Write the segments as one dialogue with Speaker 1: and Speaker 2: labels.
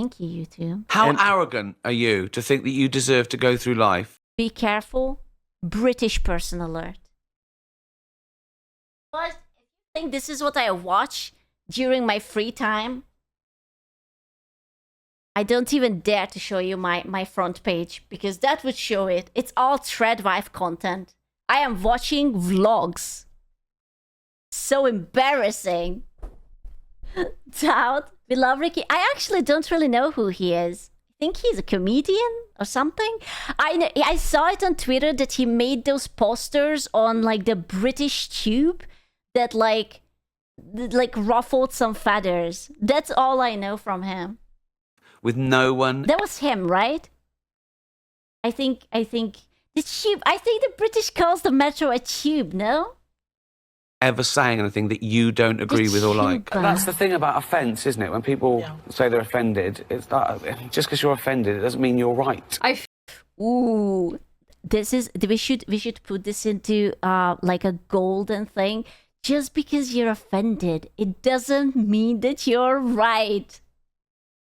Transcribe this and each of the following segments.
Speaker 1: Thank you, YouTube.
Speaker 2: How arrogant are you to think that you deserve to go through life?
Speaker 1: Be careful. British person alert. But if you think this is what I watch during my free time, I don't even dare to show you my front page because that would show it. It's all Threadwife content. I am watching vlogs. So embarrassing. Doubt. We love Ricky. I actually don't really know who he is. I think he's a comedian or something. I saw it on Twitter that he made those posters on like the British tube that like ruffled some feathers. That's all I know from him.
Speaker 2: With no one.
Speaker 1: That was him, right? I think the tube. I think the British calls the metro a tube. No.
Speaker 2: Ever saying anything that you don't agree with or like.
Speaker 3: That's the thing about offence, isn't it? When people say they're offended, it's that just because you're offended, it doesn't mean you're right.
Speaker 1: Ooh, this is we should put this into like a golden thing. Just because you're offended, it doesn't mean that you're right.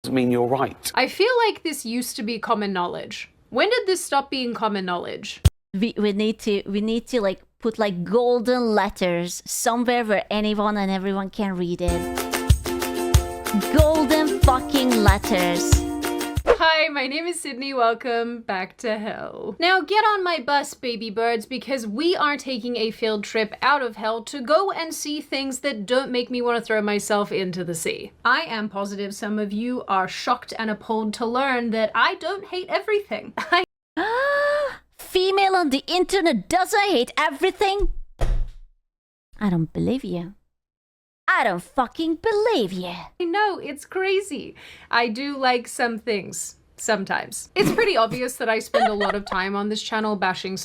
Speaker 3: Doesn't mean you're right.
Speaker 4: I feel like this used to be common knowledge. When did this stop being common knowledge?
Speaker 1: We need to like put like golden letters somewhere where anyone and everyone can read it. Golden fucking letters.
Speaker 4: Hi, my name is Sydney. Welcome back to hell. Now get on my bus, baby birds, because we are taking a field trip out of hell to go and see things that don't make me want to throw myself into the sea. I am positive some of you are shocked and appalled to learn that I don't hate everything.
Speaker 1: Female on the internet doesn't hate everything? I don't believe you. I don't fucking believe you.
Speaker 4: I know, it's crazy. I do like some things. Sometimes. It's pretty obvious that I spend a lot of time on this channel bashing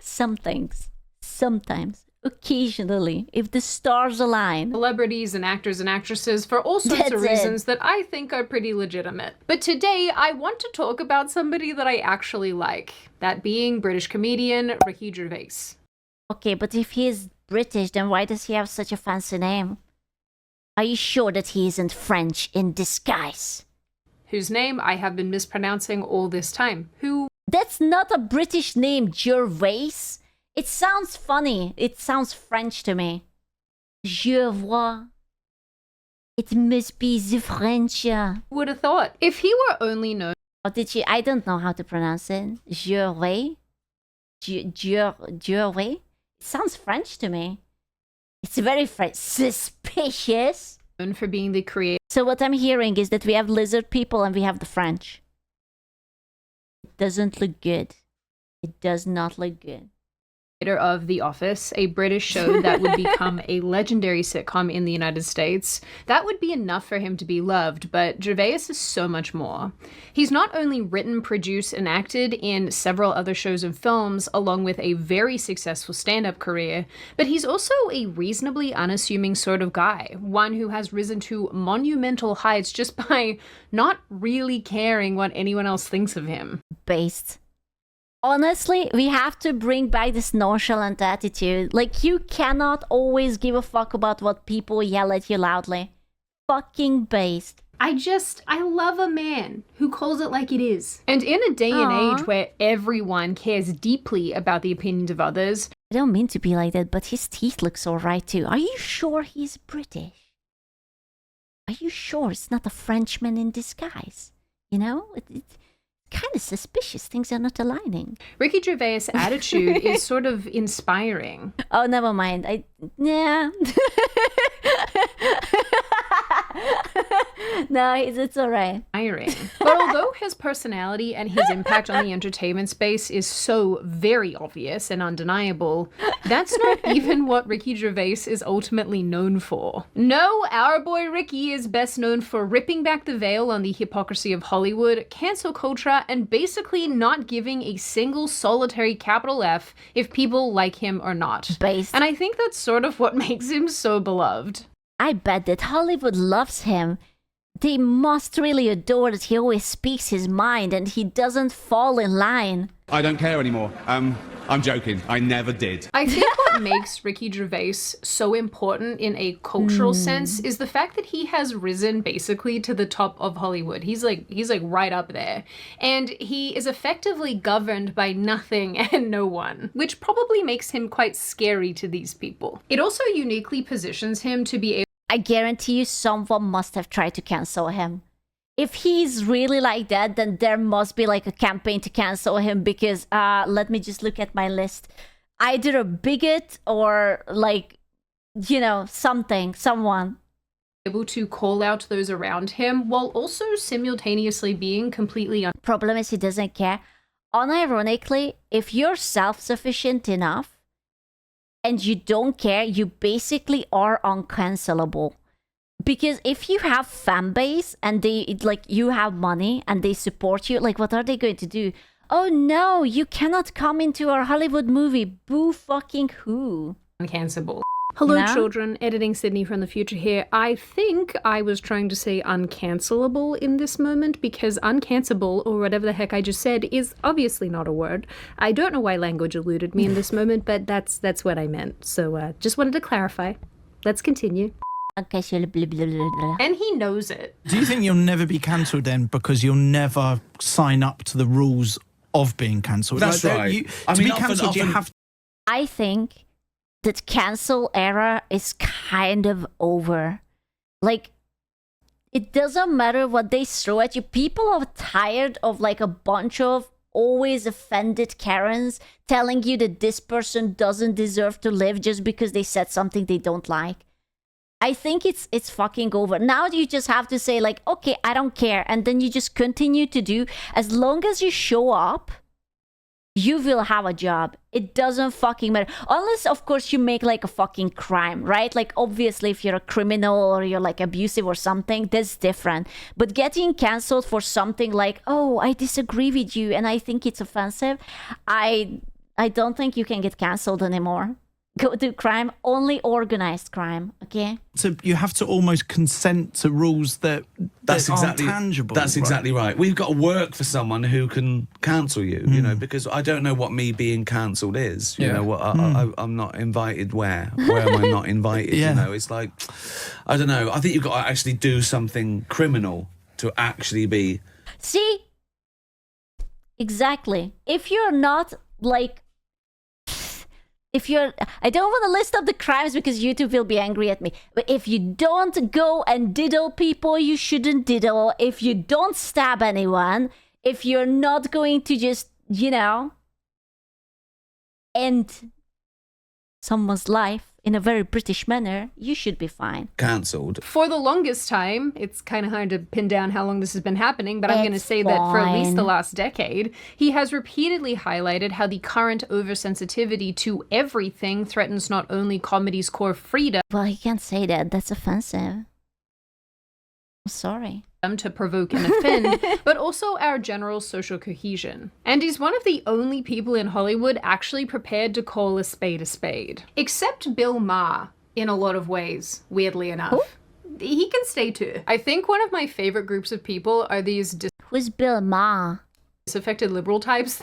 Speaker 1: some things. Sometimes. Occasionally. If the stars align.
Speaker 4: Celebrities and actors and actresses for all sorts of reasons that I think are pretty legitimate. But today I want to talk about somebody that I actually like. That being British comedian Ricky Gervais.
Speaker 1: Okay, but if he is British, then why does he have such a fancy name? Are you sure that he isn't French in disguise?
Speaker 4: Whose name I have been mispronouncing all this time. Who?
Speaker 1: That's not a British name, Gervais. It sounds funny. It sounds French to me. Gervais. It must be the French.
Speaker 4: Would have thought. If he were only known.
Speaker 1: Oh, did you? I don't know how to pronounce it. Gervais. Gervais. It sounds French to me. It's very French. Suspicious.
Speaker 4: For being the creator.
Speaker 1: So what I'm hearing is that we have lizard people and we have the French. It doesn't look good. It does not look good.
Speaker 4: Of The Office, a British show that would become a legendary sitcom in the United States. That would be enough for him to be loved, but Gervais is so much more. He's not only written, produced, and acted in several other shows and films, along with a very successful stand-up career, but he's also a reasonably unassuming sort of guy, one who has risen to monumental heights just by not really caring what anyone else thinks of him.
Speaker 1: Based. Honestly, we have to bring back this nonchalant attitude. Like, you cannot always give a fuck about what people yell at you loudly. Fucking based.
Speaker 4: I love a man who calls it like it is. And in a day and age where everyone cares deeply about the opinions of others.
Speaker 1: I don't mean to be like that, but his teeth look alright too. Are you sure he's British? Are you sure it's not a Frenchman in disguise? You know? It's kind of suspicious. Things are not aligning.
Speaker 4: Ricky Gervais' attitude is sort of inspiring.
Speaker 1: Oh, never mind. Yeah. No, it's all right.
Speaker 4: But although his personality and his impact on the entertainment space is so very obvious and undeniable, that's not even what Ricky Gervais is ultimately known for. No, our boy Ricky is best known for ripping back the veil on the hypocrisy of Hollywood, cancel culture, and basically not giving a single solitary capital F if people like him or not.
Speaker 1: Based.
Speaker 4: And I think that's sort of what makes him so beloved.
Speaker 1: I bet that Hollywood loves him they must really adore that he always speaks his mind and he doesn't fall in line.
Speaker 5: I don't care anymore. I'm joking. I never did.
Speaker 4: I think what makes Ricky Gervais so important in a cultural sense is the fact that he has risen basically to the top of Hollywood. He's like right up there. And he is effectively governed by nothing and no one, which probably makes him quite scary to these people. It also uniquely positions him to be able
Speaker 1: I guarantee you someone must have tried to cancel him. If he's really like that, then there must be like a campaign to cancel him because, let me just look at my list. Either a bigot or like, you know, someone.
Speaker 4: able to call out those around him while also simultaneously being completely
Speaker 1: Problem is he doesn't care. Unironically, if you're self-sufficient enough and you don't care, you basically are uncancelable. Because if you have fan base and they like you have money and they support you, like what are they going to do? Oh no, you cannot come into our Hollywood movie. Boo fucking who?
Speaker 4: uncancelable. Hello,
Speaker 1: No?
Speaker 4: children. Editing Sydney from the future here. I think I was trying to say uncancelable in this moment because uncancelable, or whatever the heck I just said, is obviously not a word. I don't know why language eluded me in this moment, but that's what I meant. So just wanted to clarify. Let's continue.
Speaker 1: Okay, so blah, blah, blah, blah.
Speaker 4: And he knows it.
Speaker 6: Do you think you'll never be cancelled then because you'll never sign up to the rules of being cancelled?
Speaker 5: That's right.
Speaker 6: To be cancelled, you have to.
Speaker 1: I think that cancel era is kind of over. Like, it doesn't matter what they throw at you. People are tired of like a bunch of always offended Karens telling you that this person doesn't deserve to live just because they said something they don't like. I think it's fucking over. Now you just have to say like, okay, I don't care. And then you just continue to do. As long as you show up, you will have a job. It doesn't fucking matter. Unless, of course, you make like a fucking crime, right? Like, obviously, if you're a criminal or you're like abusive or something, that's different. But getting canceled for something like, oh, I disagree with you and I think it's offensive, I don't think you can get canceled anymore. Go do crime, only organized crime, okay?
Speaker 6: So you have to almost consent to rules that aren't tangible.
Speaker 2: That's exactly right. We've got to work for someone who can cancel you, you know, because I don't know what me being cancelled is. You know, what I'm not invited where? Where am I not invited?
Speaker 6: Yeah.
Speaker 2: You know, it's like, I don't know. I think you've got to actually do something criminal to actually be...
Speaker 1: See? Exactly. If you're not like... I don't want to list up the crimes because YouTube will be angry at me. But if you don't go and diddle people you shouldn't diddle, if you don't stab anyone, if you're not going to just, you know, end someone's life in a very British manner, you should be fine.
Speaker 2: Cancelled.
Speaker 4: For the longest time, it's kind of hard to pin down how long this has been happening, but I'm going to
Speaker 1: It's
Speaker 4: say that for at least
Speaker 1: fine.
Speaker 4: the last decade, he has repeatedly highlighted how the current oversensitivity to everything threatens not only comedy's core freedom
Speaker 1: Well, you can't say that. That's offensive. I'm sorry.
Speaker 4: to provoke and offend, but also our general social cohesion. And he's one of the only people in Hollywood actually prepared to call a spade, except Bill Maher in a lot of ways, weirdly enough. He can stay too. I think one of my favorite groups of people are these
Speaker 1: Who's Bill Maher?
Speaker 4: disaffected liberal types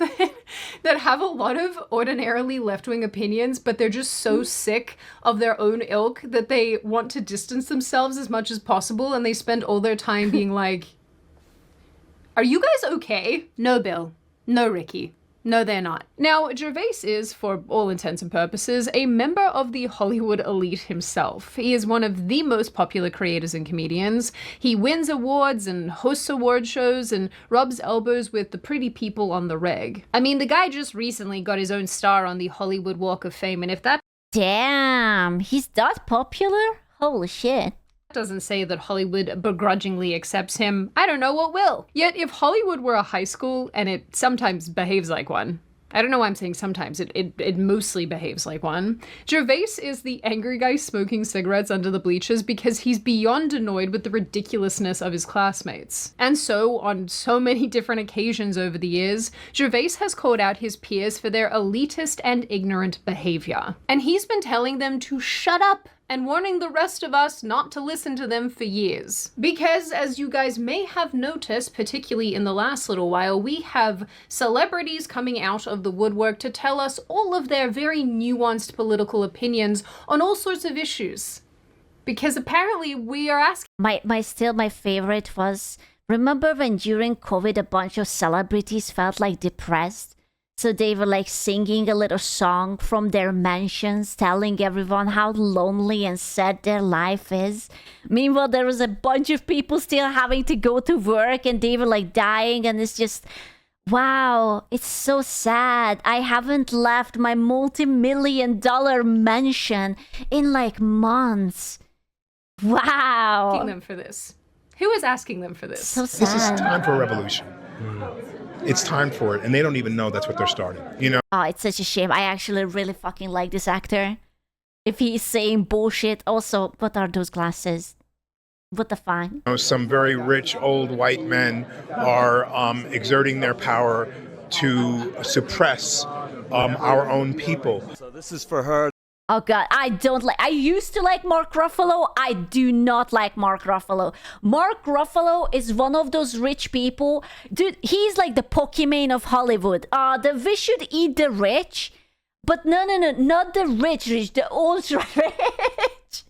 Speaker 4: that have a lot of ordinarily left-wing opinions, but they're just so sick of their own ilk that they want to distance themselves as much as possible, and they spend all their time being like, are you guys okay? No, Bill. No, Ricky. No, they're not. Now, Gervais is, for all intents and purposes, a member of the Hollywood elite himself. He is one of the most popular creators and comedians. He wins awards and hosts award shows and rubs elbows with the pretty people on the reg. I mean, the guy just recently got his own star on the Hollywood Walk of Fame, and if that
Speaker 1: Damn, he's that popular? Holy shit.
Speaker 4: doesn't say that Hollywood begrudgingly accepts him, I don't know what will. Yet if Hollywood were a high school, and it sometimes behaves like one, I don't know why I'm saying sometimes, it mostly behaves like one, Gervais is the angry guy smoking cigarettes under the bleachers because he's beyond annoyed with the ridiculousness of his classmates. And so, on so many different occasions over the years, Gervais has called out his peers for their elitist and ignorant behavior. And he's been telling them to shut up and warning the rest of us not to listen to them for years. Because, as you guys may have noticed, particularly in the last little while, we have celebrities coming out of the woodwork to tell us all of their very nuanced political opinions on all sorts of issues. Because apparently we are asking...
Speaker 1: My favorite was, remember when during COVID a bunch of celebrities felt like depressed? So they were like singing a little song from their mansions, telling everyone how lonely and sad their life is. Meanwhile, there was a bunch of people still having to go to work and they were like dying, and it's just, wow, it's so sad. I haven't left my multi-million-dollar mansion in like months. Wow.
Speaker 4: Asking them for this. Who is asking them for this?
Speaker 1: So sad.
Speaker 7: This is time for a revolution. It's time for it, and they don't even know that's what they're starting, you know?
Speaker 1: Oh, it's such a shame. I actually really fucking like this actor. If he's saying bullshit, also, what are those glasses? What the fuck?
Speaker 7: Some very rich old white men are exerting their power to suppress our own people.
Speaker 8: So this is for her.
Speaker 1: Oh god, I used to like Mark Ruffalo. I do not like Mark Ruffalo. Mark Ruffalo is one of those rich people. Dude, he's like the Pokemon of Hollywood. We should eat the rich. But no, not the rich, the ultra rich.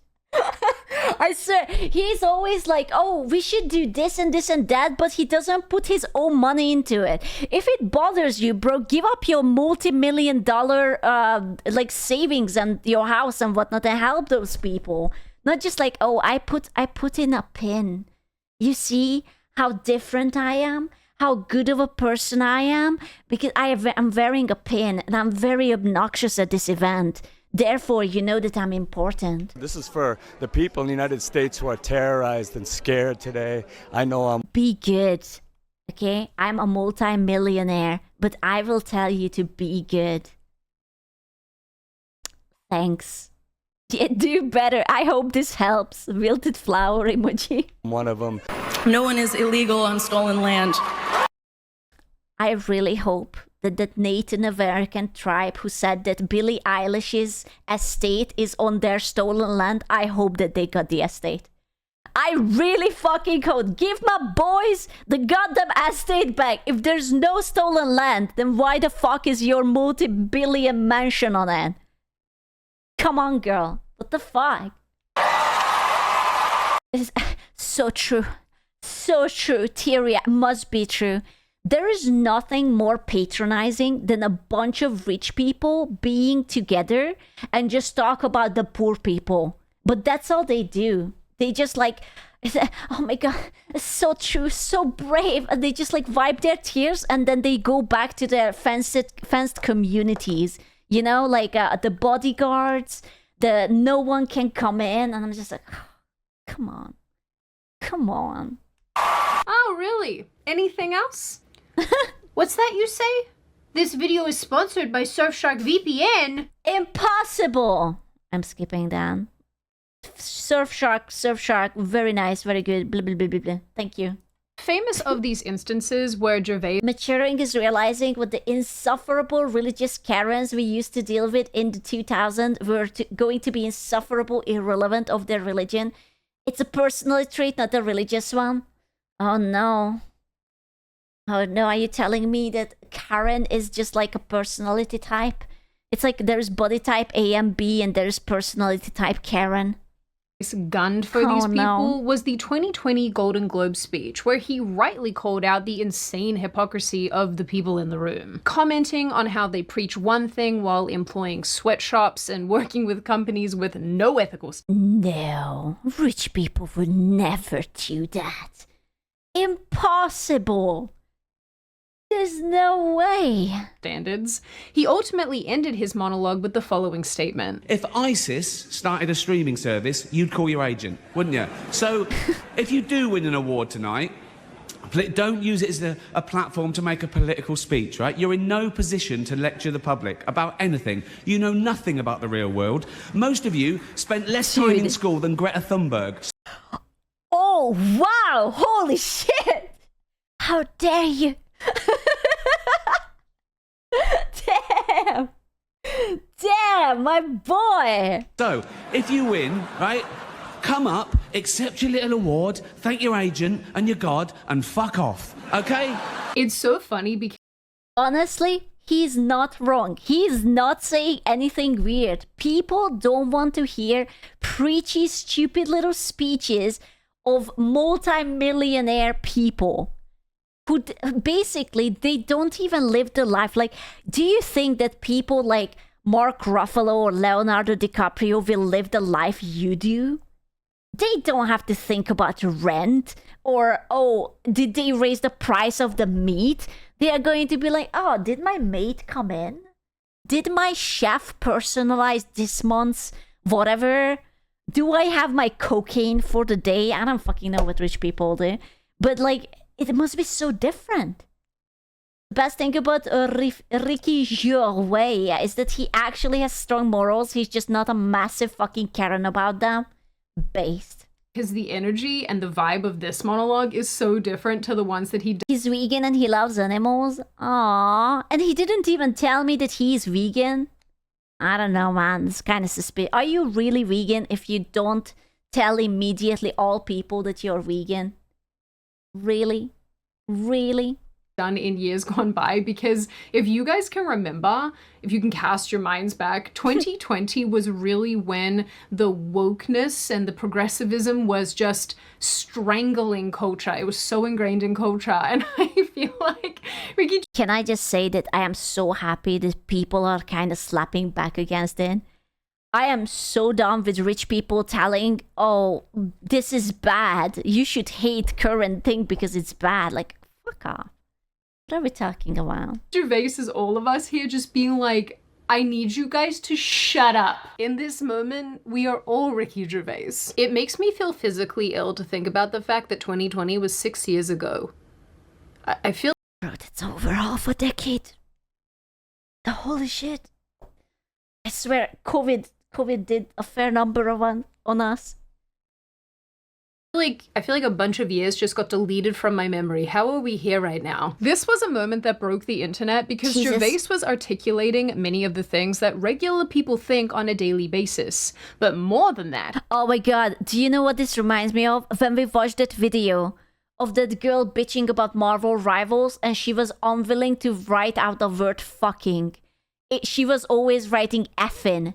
Speaker 1: I swear, he's always like, oh, we should do this and this and that, but he doesn't put his own money into it. If it bothers you, bro, give up your multi-million-dollar like savings and your house and whatnot and help those people. Not just like, oh, I put in a pin. You see how different I am? How good of a person I am? Because I'm wearing a pin and I'm very obnoxious at this event. Therefore, you know that I'm important.
Speaker 8: This is for the people in the United States who are terrorized and scared today. I know I'm...
Speaker 1: Be good, okay? I'm a multi-millionaire, but I will tell you to be good. Thanks. Yeah, do better. I hope this helps. Wilted flower emoji.
Speaker 8: one of them.
Speaker 9: No one is illegal on stolen land.
Speaker 1: I really hope that Native American tribe who said that Billie Eilish's estate is on their stolen land, I hope that they got the estate. I really fucking hope. Give my boys the goddamn estate back. If there's no stolen land, then why the fuck is your multi-billion mansion on it? Come on, girl. What the fuck? It's so true. So true. Theory must be true. There is nothing more patronizing than a bunch of rich people being together and just talk about the poor people. But that's all they do. They just like, oh my god, it's so true, so brave. And they just like wipe their tears and then they go back to their fenced communities. You know, like the bodyguards, no one can come in. And I'm just like, oh, come on. Come on.
Speaker 4: Oh, really? Anything else? What's that you say? This video is sponsored by Surfshark VPN.
Speaker 1: Impossible. I'm skipping down. Surfshark, very nice, very good. Blah, blah, blah, blah, blah. Thank you.
Speaker 4: Famous of these instances where Gervais
Speaker 1: maturing is realizing what the insufferable religious Karens we used to deal with in the 2000s were going to be insufferable, irrelevant of their religion. It's a personality trait, not a religious one. Oh no. Oh no, are you telling me that Karen is just like a personality type? It's like there's body type A and B and there's personality type Karen.
Speaker 4: gunned for these people was the 2020 Golden Globe speech, where he rightly called out the insane hypocrisy of the people in the room, commenting on how they preach one thing while employing sweatshops and working with companies with no ethical
Speaker 1: No, rich people would never do that. Impossible. There's no way.
Speaker 4: Standards. He ultimately ended his monologue with the following statement.
Speaker 5: If ISIS started a streaming service, you'd call your agent, wouldn't you? So, if you do win an award tonight, don't use it as a platform to make a political speech, right? You're in no position to lecture the public about anything. You know nothing about the real world. Most of you spent less time in school than Greta Thunberg.
Speaker 1: Oh, wow! Holy shit! How dare you! Damn! Damn! Yeah, my boy.
Speaker 5: So, if you win, right, come up, accept your little award, thank your agent and your God, and fuck off, okay?
Speaker 4: It's so funny because
Speaker 1: Honestly, he's not wrong. He's not saying anything weird. People don't want to hear preachy, stupid little speeches of multi-millionaire people who basically, they don't even live the life. Like, do you think that people like Mark Ruffalo or Leonardo DiCaprio will live the life you do? They don't have to think about rent or, oh, did they raise the price of the meat? They are going to be like, oh, did my maid come in? Did my chef personalize this month's whatever? Do I have my cocaine for the day? I don't fucking know what rich people do. But like, it must be so different. The best thing about Ricky Gervais is that he actually has strong morals. He's just not a massive fucking Karen about them. Based.
Speaker 4: because the energy and the vibe of this monologue is so different to the ones that he did.
Speaker 1: He's vegan and he loves animals. Aww. And he didn't even tell me that he's vegan. I don't know, man. It's kind of suspicious. Are you really vegan if you don't tell immediately all people that you're vegan? Really? Really?
Speaker 4: Done in years gone by, because if you guys can remember, if you can cast your minds back, 2020 was really when the wokeness and the progressivism was just strangling culture. It was so ingrained in culture, and I feel like Ricky...
Speaker 1: Can I just say that I am so happy that people are kind of slapping back against it? I am so done with rich people telling, oh, this is bad. You should hate current thing because it's bad. Like, fuck off. What are we talking about?
Speaker 4: Gervais is all of us here just being like, I need you guys to shut up. In this moment, we are all Ricky Gervais. It makes me feel physically ill to think about the fact that 2020 was 6 years ago. I feel...
Speaker 1: Bro, that's over half a decade. The holy shit. I swear, COVID did a fair number of on us.
Speaker 4: I feel like a bunch of years just got deleted from my memory. How are we here right now? This was a moment that broke the internet because
Speaker 1: Jesus.
Speaker 4: Gervais was articulating many of the things that regular people think on a daily basis. But more than that.
Speaker 1: Oh my god, do you know what this reminds me of? When we watched that video of that girl bitching about Marvel Rivals and she was unwilling to write out the word fucking. She was always writing effing.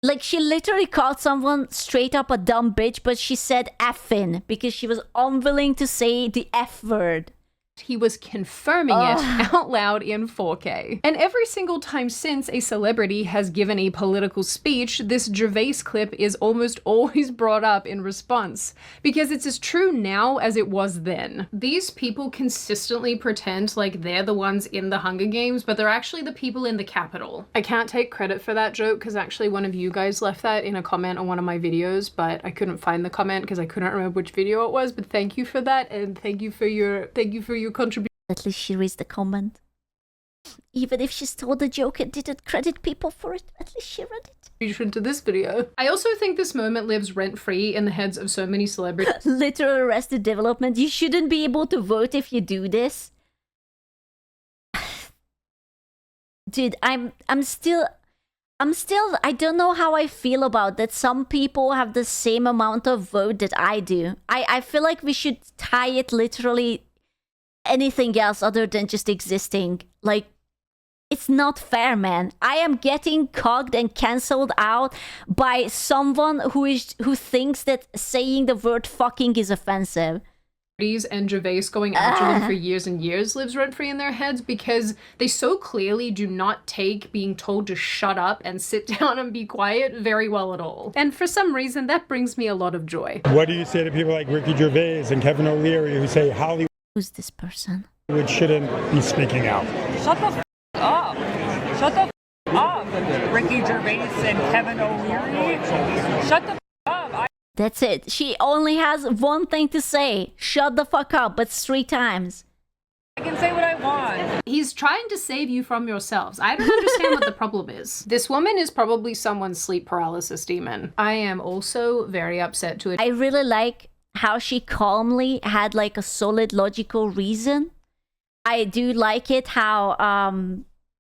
Speaker 1: Like, she literally called someone straight up a dumb bitch, but she said effing because she was unwilling to say the F word.
Speaker 4: He was confirming it out loud in 4K. And every single time since a celebrity has given a political speech, this Gervais clip is almost always brought up in response, because it's as true now as it was then. These people consistently pretend like they're the ones in the Hunger Games, but they're actually the people in the Capitol. I can't take credit for that joke because actually one of you guys left that in a comment on one of my videos, but I couldn't find the comment because I couldn't remember which video it was, but thank you for that, and thank you for your contribution.
Speaker 1: At least she raised the comment. Even if she stole the joke and didn't credit people for it, at least she read it.
Speaker 4: To this video. I also think this moment lives rent-free in the heads of so many celebrities.
Speaker 1: Literal Arrested Development. You shouldn't be able to vote if you do this. Dude, I'm still, I don't know how I feel about that. Some people have the same amount of vote that I do. I feel like we should tie it literally anything else other than just existing. Like, it's not fair, man. I am getting cogged and cancelled out by someone who thinks that saying the word fucking is offensive.
Speaker 4: And Gervais going after them for years and years lives rent-free in their heads because they so clearly do not take being told to shut up and sit down and be quiet very well at all. And for some reason, that brings me a lot of joy.
Speaker 10: What do you say to people like Ricky Gervais and Kevin O'Leary who say Hollywood
Speaker 1: Who's this person?
Speaker 10: shouldn't be speaking out?
Speaker 11: Shut the up. Shut the up. Ricky Gervais and Kevin O'Leary. Shut the up.
Speaker 1: That's it. She only has one thing to say. Shut the fuck up, but 3 times.
Speaker 11: I can say what I want.
Speaker 4: He's trying to save you from yourselves. I don't understand what the problem is. This woman is probably someone's sleep paralysis demon. I am also very upset to it.
Speaker 1: I really like how she calmly had like a solid logical reason. I do like it how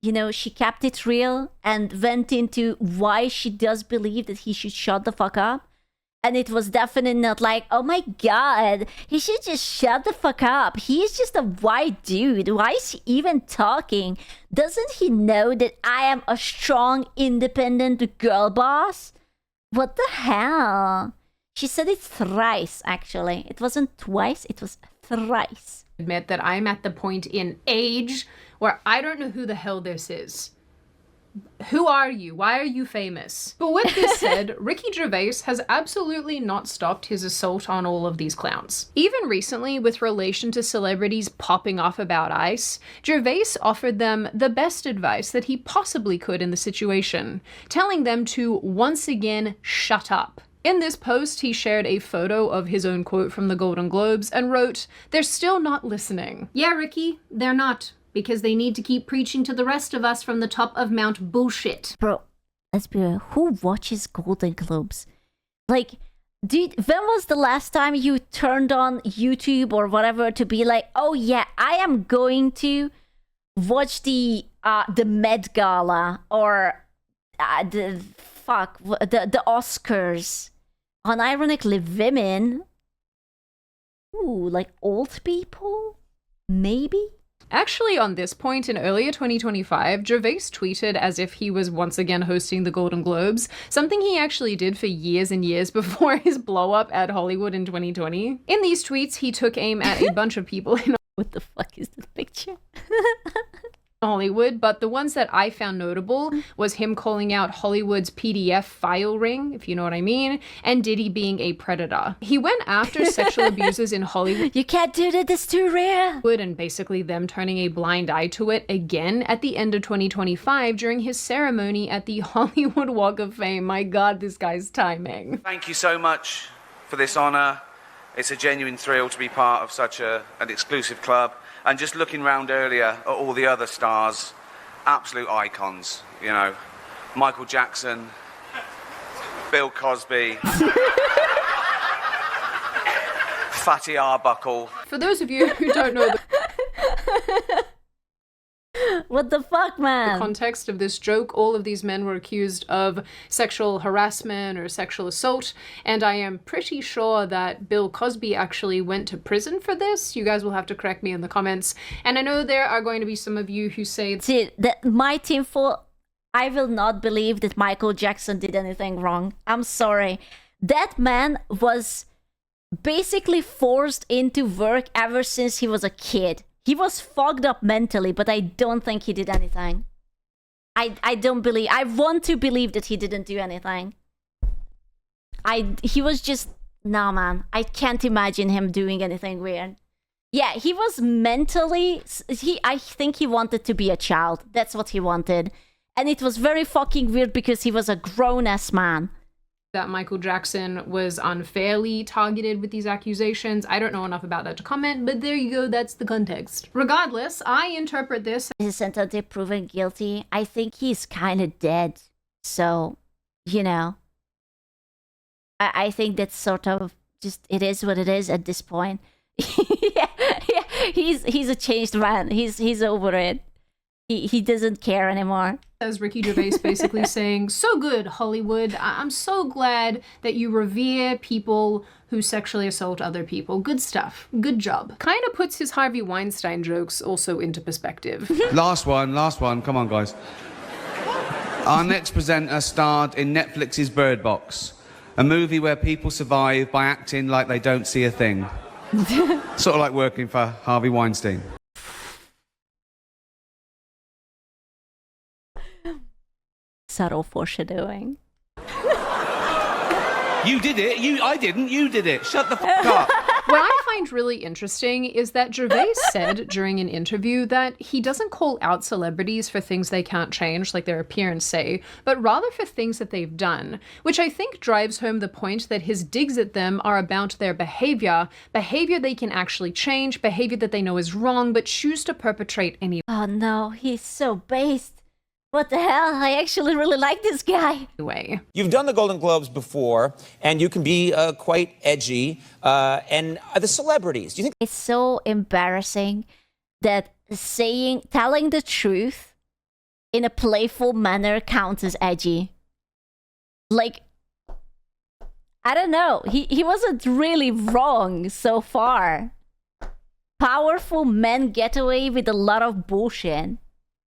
Speaker 1: you know, she kept it real and went into why she does believe that he should shut the fuck up. And it was definitely not like, oh my god, he should just shut the fuck up. He's just a white dude. Why is he even talking? Doesn't he know that I am a strong, independent girl boss? What the hell? She said it thrice, actually. It wasn't twice, it was thrice.
Speaker 4: Admit that I'm at the point in age where I don't know who the hell this is. Who are you? Why are you famous? But with this said, Ricky Gervais has absolutely not stopped his assault on all of these clowns. Even recently, with relation to celebrities popping off about ICE, Gervais offered them the best advice that he possibly could in the situation, telling them to once again shut up. In this post, he shared a photo of his own quote from the Golden Globes and wrote, "They're still not listening." Yeah, Ricky, they're not. Because they need to keep preaching to the rest of us from the top of Mount Bullshit.
Speaker 1: Bro, let's be real. Who watches Golden Globes? Like, dude, when was the last time you turned on YouTube or whatever to be like, oh yeah, I am going to watch the Met Gala or the Oscars? Unironically, women. Ooh, like old people? Maybe?
Speaker 4: Actually, on this point, in earlier 2025, Gervais tweeted as if he was once again hosting the Golden Globes, something he actually did for years and years before his blow-up at Hollywood in 2020. In these tweets, he took aim at a bunch of people in
Speaker 1: what the fuck is this picture?
Speaker 4: Hollywood, but the ones that I found notable was him calling out Hollywood's PDF file ring, if you know what I mean, and Diddy being a predator. He went after sexual abusers in Hollywood.
Speaker 1: You can't do that, it's too rare.
Speaker 4: And basically them turning a blind eye to it again at the end of 2025 during his ceremony at the Hollywood Walk of Fame. My God, this guy's timing.
Speaker 3: Thank you so much for this honour. It's a genuine thrill to be part of such an exclusive club. And just looking round earlier at all the other stars, absolute icons, you know. Michael Jackson, Bill Cosby, Fatty Arbuckle.
Speaker 4: For those of you who don't know
Speaker 1: what the fuck, man?
Speaker 4: The context of this joke, all of these men were accused of sexual harassment or sexual assault, and I am pretty sure that Bill Cosby actually went to prison for this. You guys will have to correct me in the comments. And I know there are going to be some of you who say...
Speaker 1: See, that my team for... I will not believe that Michael Jackson did anything wrong. I'm sorry. That man was basically forced into work ever since he was a kid. He was fogged up mentally, but I don't think he did anything. I don't believe... I want to believe that he didn't do anything. He was just... Nah, man. I can't imagine him doing anything weird. Yeah, he was mentally... I think he wanted to be a child. That's what he wanted. And it was very fucking weird because he was a grown-ass man.
Speaker 4: That Michael Jackson was unfairly targeted with these accusations. I don't know enough about that to comment, but there you go, that's the context. Regardless, I interpret this...
Speaker 1: Isn't until proven guilty? I think he's kind of dead. So, you know. I think that's sort of just, it is what it is at this point. yeah, he's a changed man. He's over it. He doesn't care anymore.
Speaker 4: As Ricky Gervais basically saying, so good, Hollywood. I'm so glad that you revere people who sexually assault other people. Good stuff. Good job. Kind of puts his Harvey Weinstein jokes also into perspective.
Speaker 5: Last one. Come on, guys. Our next presenter starred in Netflix's Bird Box, a movie where people survive by acting like they don't see a thing. Sort of like working for Harvey Weinstein.
Speaker 1: Subtle foreshadowing.
Speaker 5: You did it. I didn't. You did it. Shut the fuck up.
Speaker 4: What I find really interesting is that Gervais said during an interview that he doesn't call out celebrities for things they can't change, like their appearance, say, but rather for things that they've done, which I think drives home the point that his digs at them are about their behavior they can actually change, behavior that they know is wrong, but choose to perpetrate anyway.
Speaker 1: Oh no, he's so based. What the hell? I actually really like this guy.
Speaker 4: Anyway.
Speaker 12: You've done the Golden Globes before, and you can be quite edgy. And the celebrities, do you think...
Speaker 1: It's so embarrassing that telling the truth in a playful manner counts as edgy. Like, I don't know. He wasn't really wrong so far. Powerful men get away with a lot of bullshit.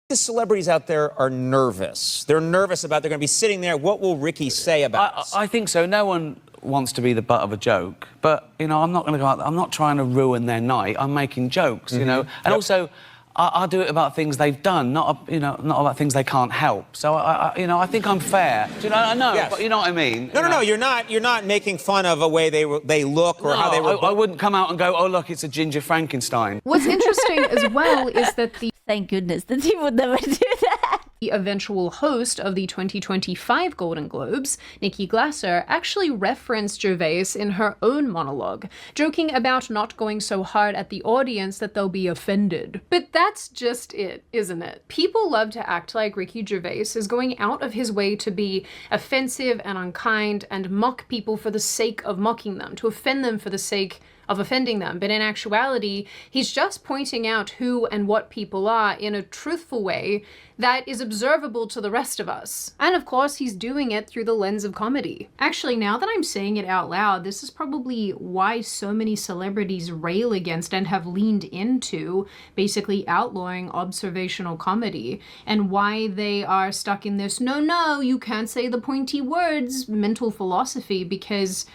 Speaker 12: The celebrities out there are nervous. They're nervous about they're going to be sitting there. What will Ricky say about us?
Speaker 2: I think so. No one wants to be the butt of a joke, but you know, I'm not going to go out there. I'm not trying to ruin their night. I'm making jokes, you know, and also I do it about things they've done, not about things they can't help. So I think I'm fair. Do you know? I know, but you know what I mean.
Speaker 12: No. You're not making fun of a way they look or how they were.
Speaker 2: I wouldn't come out and go, oh look, it's a ginger Frankenstein.
Speaker 4: What's interesting as well is that
Speaker 1: thank goodness that he would never do that.
Speaker 4: The eventual host of the 2025 Golden Globes, Nikki Glasser, actually referenced Gervais in her own monologue, joking about not going so hard at the audience that they'll be offended. But that's just it, isn't it? People love to act like Ricky Gervais is going out of his way to be offensive and unkind and mock people for the sake of mocking them, to offend them for the sake of offending them. But in actuality, he's just pointing out who and what people are in a truthful way that is observable to the rest of us. And of course, he's doing it through the lens of comedy. Actually, now that I'm saying it out loud, this is probably why so many celebrities rail against and have leaned into basically outlawing observational comedy, and why they are stuck in this, no, you can't say the pointy words mental philosophy, because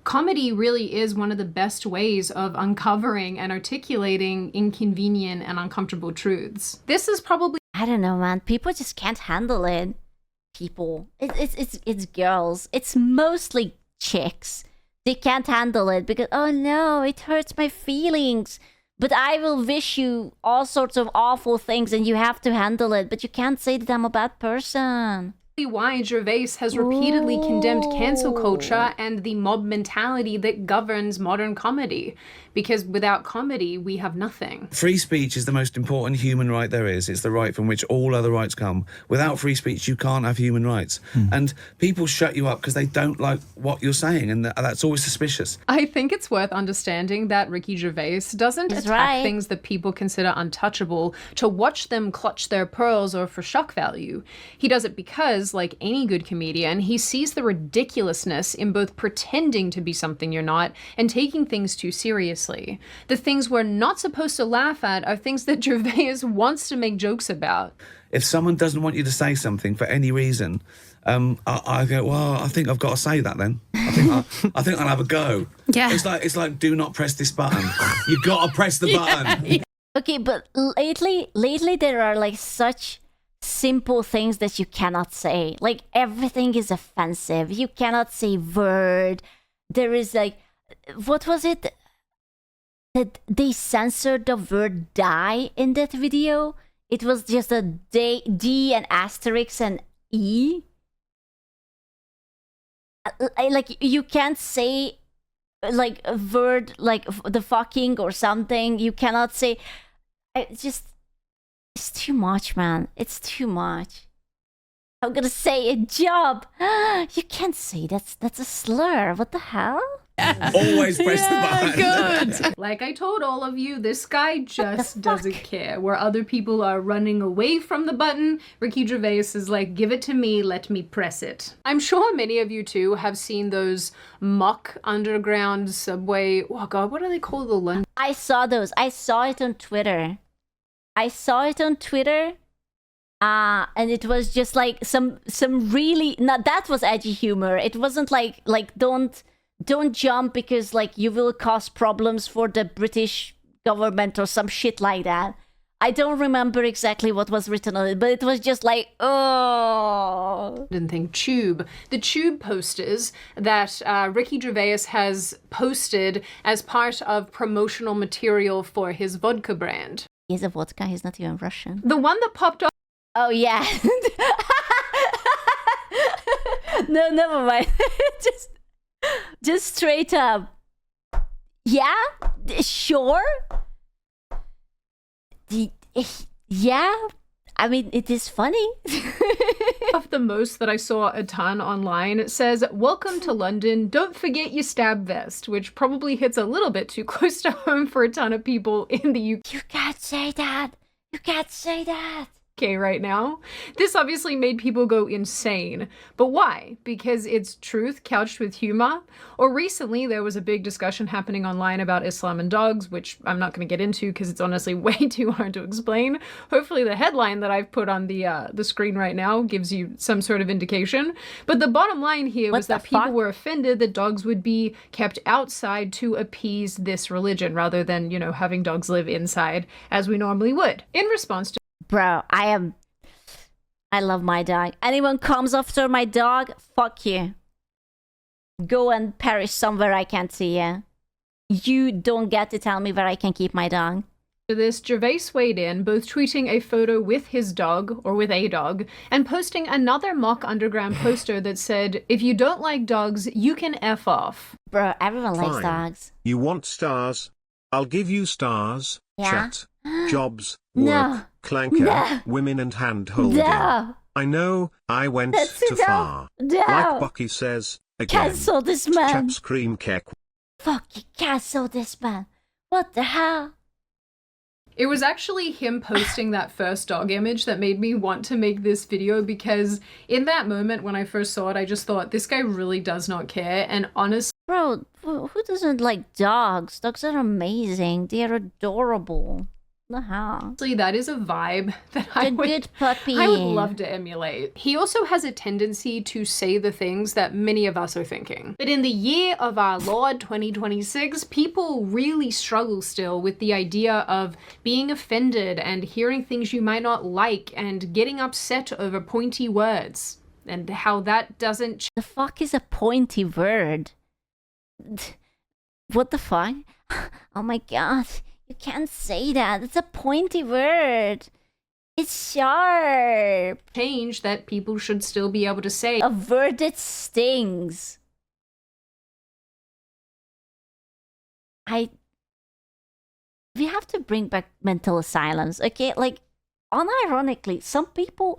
Speaker 4: comedy really is one of the best ways of uncovering and articulating inconvenient and uncomfortable truths. This is probably...
Speaker 1: I don't know, man. People just can't handle it. People. It's girls. It's mostly chicks. They can't handle it because, oh no, it hurts my feelings. But I will wish you all sorts of awful things and you have to handle it. But you can't say that I'm a bad person.
Speaker 4: Why Gervais has repeatedly condemned cancel culture and the mob mentality that governs modern comedy. Because without comedy, we have nothing.
Speaker 2: Free speech is the most important human right there is. It's the right from which all other rights come. Without free speech, you can't have human rights. And people shut you up because they don't like what you're saying, and that's always suspicious.
Speaker 4: I think it's worth understanding that Ricky Gervais doesn't attack things that people consider untouchable to watch them clutch their pearls or for shock value. He does it because, like any good comedian, he sees the ridiculousness in both pretending to be something you're not and taking things too seriously. The things we're not supposed to laugh at are things that Gervais wants to make jokes about.
Speaker 2: If someone doesn't want you to say something for any reason, I go, well, I think I've got to say that then. I think I'll have a go.
Speaker 1: Yeah.
Speaker 2: It's like do not press this button. You got to press the button.
Speaker 1: Okay, but lately there are like such simple things that you cannot say. Like everything is offensive. You cannot say word. There is like, what was it? That they censored the word die in that video. It was just a D and asterisk and E. Like you can't say like a word like the fucking or something. You cannot say. It's too much, man. It's too much. I'm gonna say a job. You can't say that's a slur. What the hell?
Speaker 2: Always press the button.
Speaker 4: Good. Like I told all of you, this guy just doesn't care. Where other people are running away from the button, Ricky Gervais is like, give it to me, let me press it. I'm sure many of you too have seen those mock underground subway, oh god, what are they called? The London?
Speaker 1: I saw those. I saw it on Twitter. And it was just like some really, that was edgy humor. It wasn't like don't jump because like you will cause problems for the British government or some shit like that. I don't remember exactly what was written on it, but it was just like, oh.
Speaker 4: Didn't think Tube. The Tube posters that Ricky Gervais has posted as part of promotional material for his vodka brand.
Speaker 1: He has a vodka, he's not even Russian.
Speaker 4: The one that popped up.
Speaker 1: Oh yeah. No, never mind. Just straight up. Yeah? Sure? Yeah? I mean, it is funny.
Speaker 4: Of the most that I saw a ton online, it says, welcome to London, don't forget your stab vest, which probably hits a little bit too close to home for a ton of people in the UK.
Speaker 1: You can't say that. You can't say that.
Speaker 4: okay right now. This obviously made people go insane. But why? Because it's truth couched with humor? Or recently there was a big discussion happening online about Islam and dogs, which I'm not going to get into because it's honestly way too hard to explain. Hopefully the headline that I've put on the screen right now gives you some sort of indication. But the bottom line here was that people were offended that dogs would be kept outside to appease this religion rather than, you know, having dogs live inside as we normally would. In response to
Speaker 1: Bro, I love my dog. Anyone comes after my dog, fuck you. Go and perish somewhere I can't see you. You don't get to tell me where I can keep my dog.
Speaker 4: this, Gervais weighed in, both tweeting a photo with his dog, or with a dog, and posting another mock underground poster that said, "If you don't like dogs, you can F off."
Speaker 1: Bro, everyone likes
Speaker 13: Fine.
Speaker 1: dogs.
Speaker 13: You want stars? I'll give you stars.
Speaker 1: Yeah?
Speaker 13: Chat, jobs,
Speaker 1: No.
Speaker 13: work, clanker,
Speaker 1: No.
Speaker 13: women and hand-holding.
Speaker 1: No.
Speaker 13: I know, I went
Speaker 1: That's
Speaker 13: too
Speaker 1: enough.
Speaker 13: far.
Speaker 1: No.
Speaker 13: Like Bucky says, again.
Speaker 1: Cancel this man.
Speaker 13: Chaps cream cake.
Speaker 1: Fuck you, cancel this man. What the hell?
Speaker 4: It was actually him posting that first dog image that made me want to make this video, because in that moment when I first saw it, I just thought, this guy really does not care. And honestly,
Speaker 1: Bro, who doesn't like dogs? Dogs are amazing. They are adorable. What the hell?
Speaker 4: that is a vibe that I would,
Speaker 1: good puppy.
Speaker 4: I would love to emulate. He also has a tendency to say the things that many of us are thinking. But in the year of our Lord 2026, people really struggle still with the idea of being offended and hearing things you might not like and getting upset over pointy words, and how that doesn't
Speaker 1: The fuck is a pointy word? What the fuck? Oh my god. You can't say that. It's a pointy word. It's sharp.
Speaker 4: change that people should still be able to say.
Speaker 1: A word that stings. We have to bring back mental asylums, okay? Like, unironically, some people,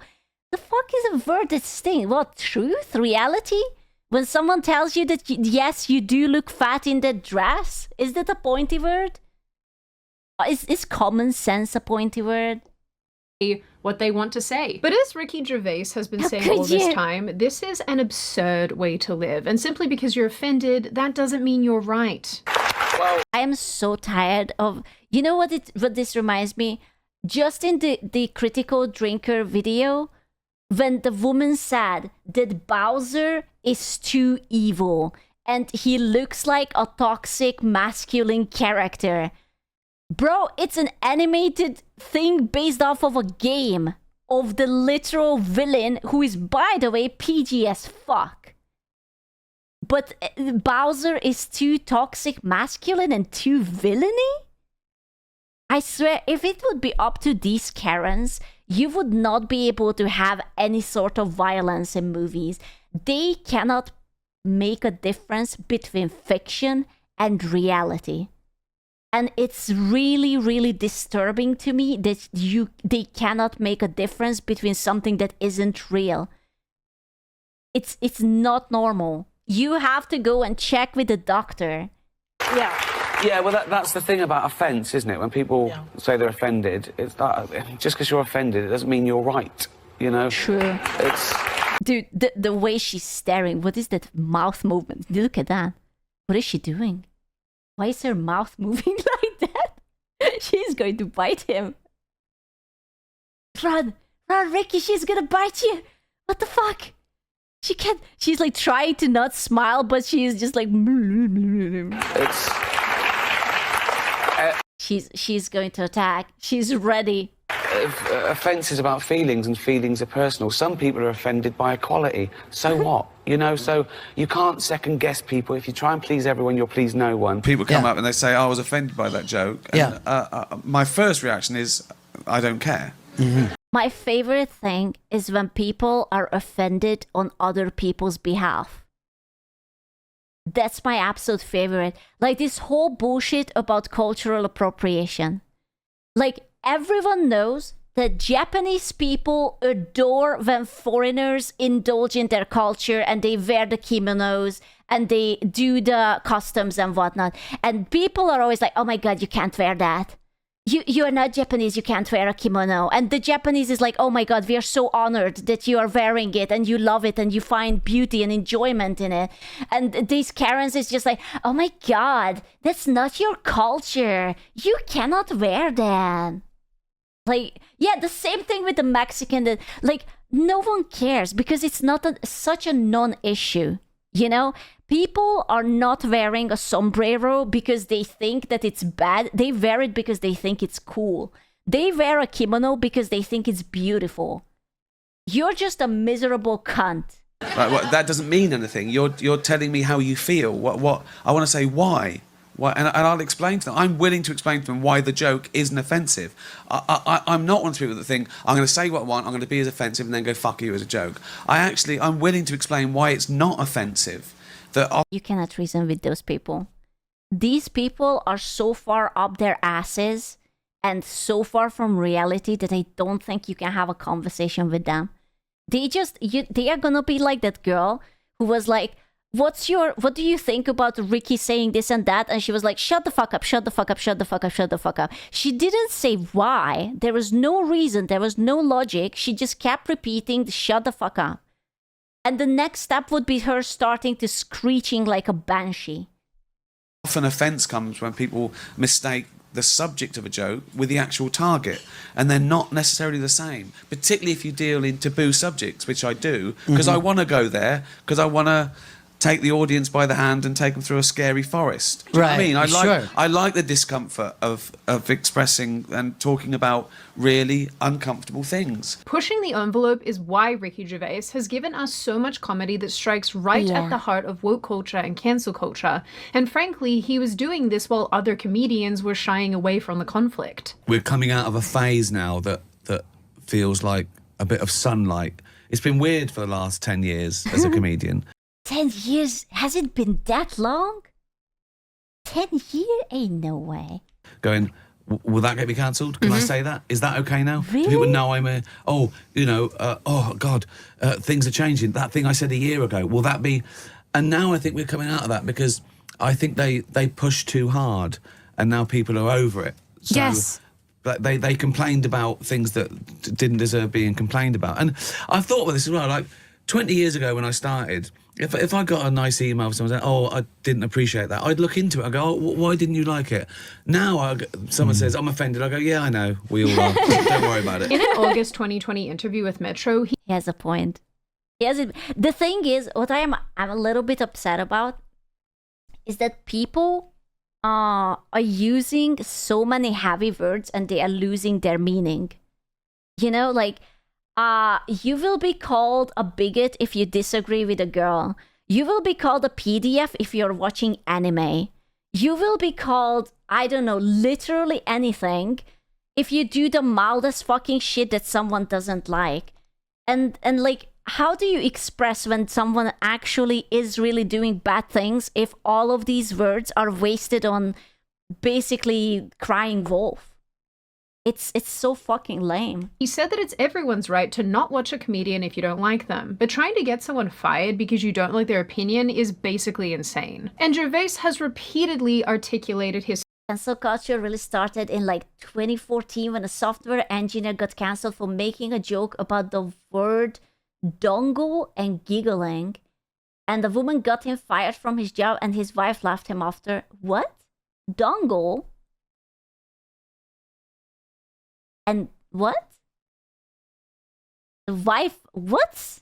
Speaker 1: the fuck is a word that stings? What, truth? Reality? When someone tells you that, yes, you do look fat in that dress, is that a pointy word? Is common sense a pointy word?
Speaker 4: What they want to say. But as Ricky Gervais has been
Speaker 1: How
Speaker 4: saying
Speaker 1: could
Speaker 4: all this
Speaker 1: you?
Speaker 4: time, this is an absurd way to live. And simply because you're offended, that doesn't mean you're right.
Speaker 1: I am so tired of, you know what this reminds me? Just in the Critical Drinker video, when the woman said that Bowser is too evil and he looks like a toxic masculine character. Bro, it's an animated thing based off of a game of the literal villain, who is, by the way, PG as fuck. But Bowser is too toxic masculine and too villainy? I swear, if it would be up to these Karens, you would not be able to have any sort of violence in movies. They cannot make a difference between fiction and reality. And it's really, really disturbing to me that they cannot make a difference between something that isn't real. It's not normal. You have to go and check with the doctor.
Speaker 2: Yeah, well, that's the thing about offence, isn't it? When people say they're offended, it's that, just because you're offended, it doesn't mean you're right, you know?
Speaker 1: True.
Speaker 2: It's...
Speaker 1: Dude, the way she's staring, what is that mouth movement? Look at that. What is she doing? Why is her mouth moving like that? She's going to bite him. Run, Ricky, she's gonna bite you. What the fuck? She can't, she's like trying to not smile, but she's just like... She's going to attack. She's ready.
Speaker 2: Offence is about feelings, and feelings are personal. Some people are offended by equality. So what? You know, so you can't second guess people. If you try and please everyone, you'll please no one.
Speaker 5: People come up and they say, "I was offended by that joke." And, my first reaction is, I don't care.
Speaker 1: My favorite thing is when people are offended on other people's behalf. That's my absolute favorite. Like this whole bullshit about cultural appropriation. Like, everyone knows that Japanese people adore when foreigners indulge in their culture and they wear the kimonos and they do the customs and whatnot. And people are always like, oh my god, you can't wear that. you are not Japanese, you can't wear a kimono. And the Japanese is like, oh my God, we are so honored that you are wearing it and you love it and you find beauty and enjoyment in it. And these Karens is just like, oh my God, that's not your culture. You cannot wear that. Like, yeah, the same thing with the Mexican, that, like, no one cares because it's not such a non-issue, you know? People are not wearing a sombrero because they think that it's bad. They wear it because they think it's cool. They wear a kimono because they think it's beautiful. You're just a miserable cunt.
Speaker 5: Right, well, that doesn't mean anything. You're telling me how you feel. What I want to say why. Why, and I'll explain to them. I'm willing to explain to them why the joke isn't offensive. I'm not one of the people that think, I'm going to say what I want, I'm going to be as offensive and then go fuck you as a joke. I'm willing to explain why it's not offensive.
Speaker 1: You cannot reason with those people. These people are so far up their asses and so far from reality that I don't think you can have a conversation with them. They are gonna be like that girl who was like, what do you think about Ricky saying this and that? And she was like, shut the fuck up, shut the fuck up, shut the fuck up, shut the fuck up. She didn't say why. There was no reason. There was no logic. She just kept repeating, shut the fuck up. And the next step would be her starting to screeching like a banshee.
Speaker 5: Often offence comes when people mistake the subject of a joke with the actual target, and they're not necessarily the same, particularly if you deal in taboo subjects, which I do, because I want to go there, because I want to take the audience by the hand and take them through a scary forest. Do you know what I mean? I like the discomfort of expressing and talking about really uncomfortable things.
Speaker 4: Pushing the envelope is why Ricky Gervais has given us so much comedy that strikes right at the heart of woke culture and cancel culture. And frankly, he was doing this while other comedians were shying away from the conflict.
Speaker 5: We're coming out of a phase now that feels like a bit of sunlight. It's been weird for the last 10 years as a comedian.
Speaker 1: 10 years? Has it been that long? 10 years? Ain't no way.
Speaker 5: Going, will that get me cancelled? Can I say that? Is that okay now?
Speaker 1: Really?
Speaker 5: Do people know I'm a... Oh, oh, God, things are changing. That thing I said a year ago, will that be... And now I think we're coming out of that because I think they pushed too hard and now people are over it. So,
Speaker 1: yes.
Speaker 5: But they complained about things that didn't deserve being complained about. And I've thought about this as well, like 20 years ago when I started... If I got a nice email from someone saying, oh, I didn't appreciate that, I'd look into it. I'd go, oh, why didn't you like it? Now someone says, I'm offended. I go, yeah, I know. We all are. Don't worry about it.
Speaker 4: In an August 2020 interview with Metro,
Speaker 1: he has a point. The thing is, what I'm a little bit upset about is that people are using so many heavy words and they are losing their meaning. You know, like... you will be called a bigot if you disagree with a girl. You will be called a PDF if you're watching anime. You will be called, I don't know, literally anything if you do the mildest fucking shit that someone doesn't like. And like, how do you express when someone actually is really doing bad things if all of these words are wasted on basically crying wolf? It's so fucking lame.
Speaker 4: He said that it's everyone's right to not watch a comedian if you don't like them, but trying to get someone fired because you don't like their opinion is basically insane. And Gervais has repeatedly articulated his
Speaker 1: cancel culture really started in like 2014 when a software engineer got cancelled for making a joke about the word dongle and giggling. And the woman got him fired from his job and his wife left him after. What? Dongle? And what? The wife, what?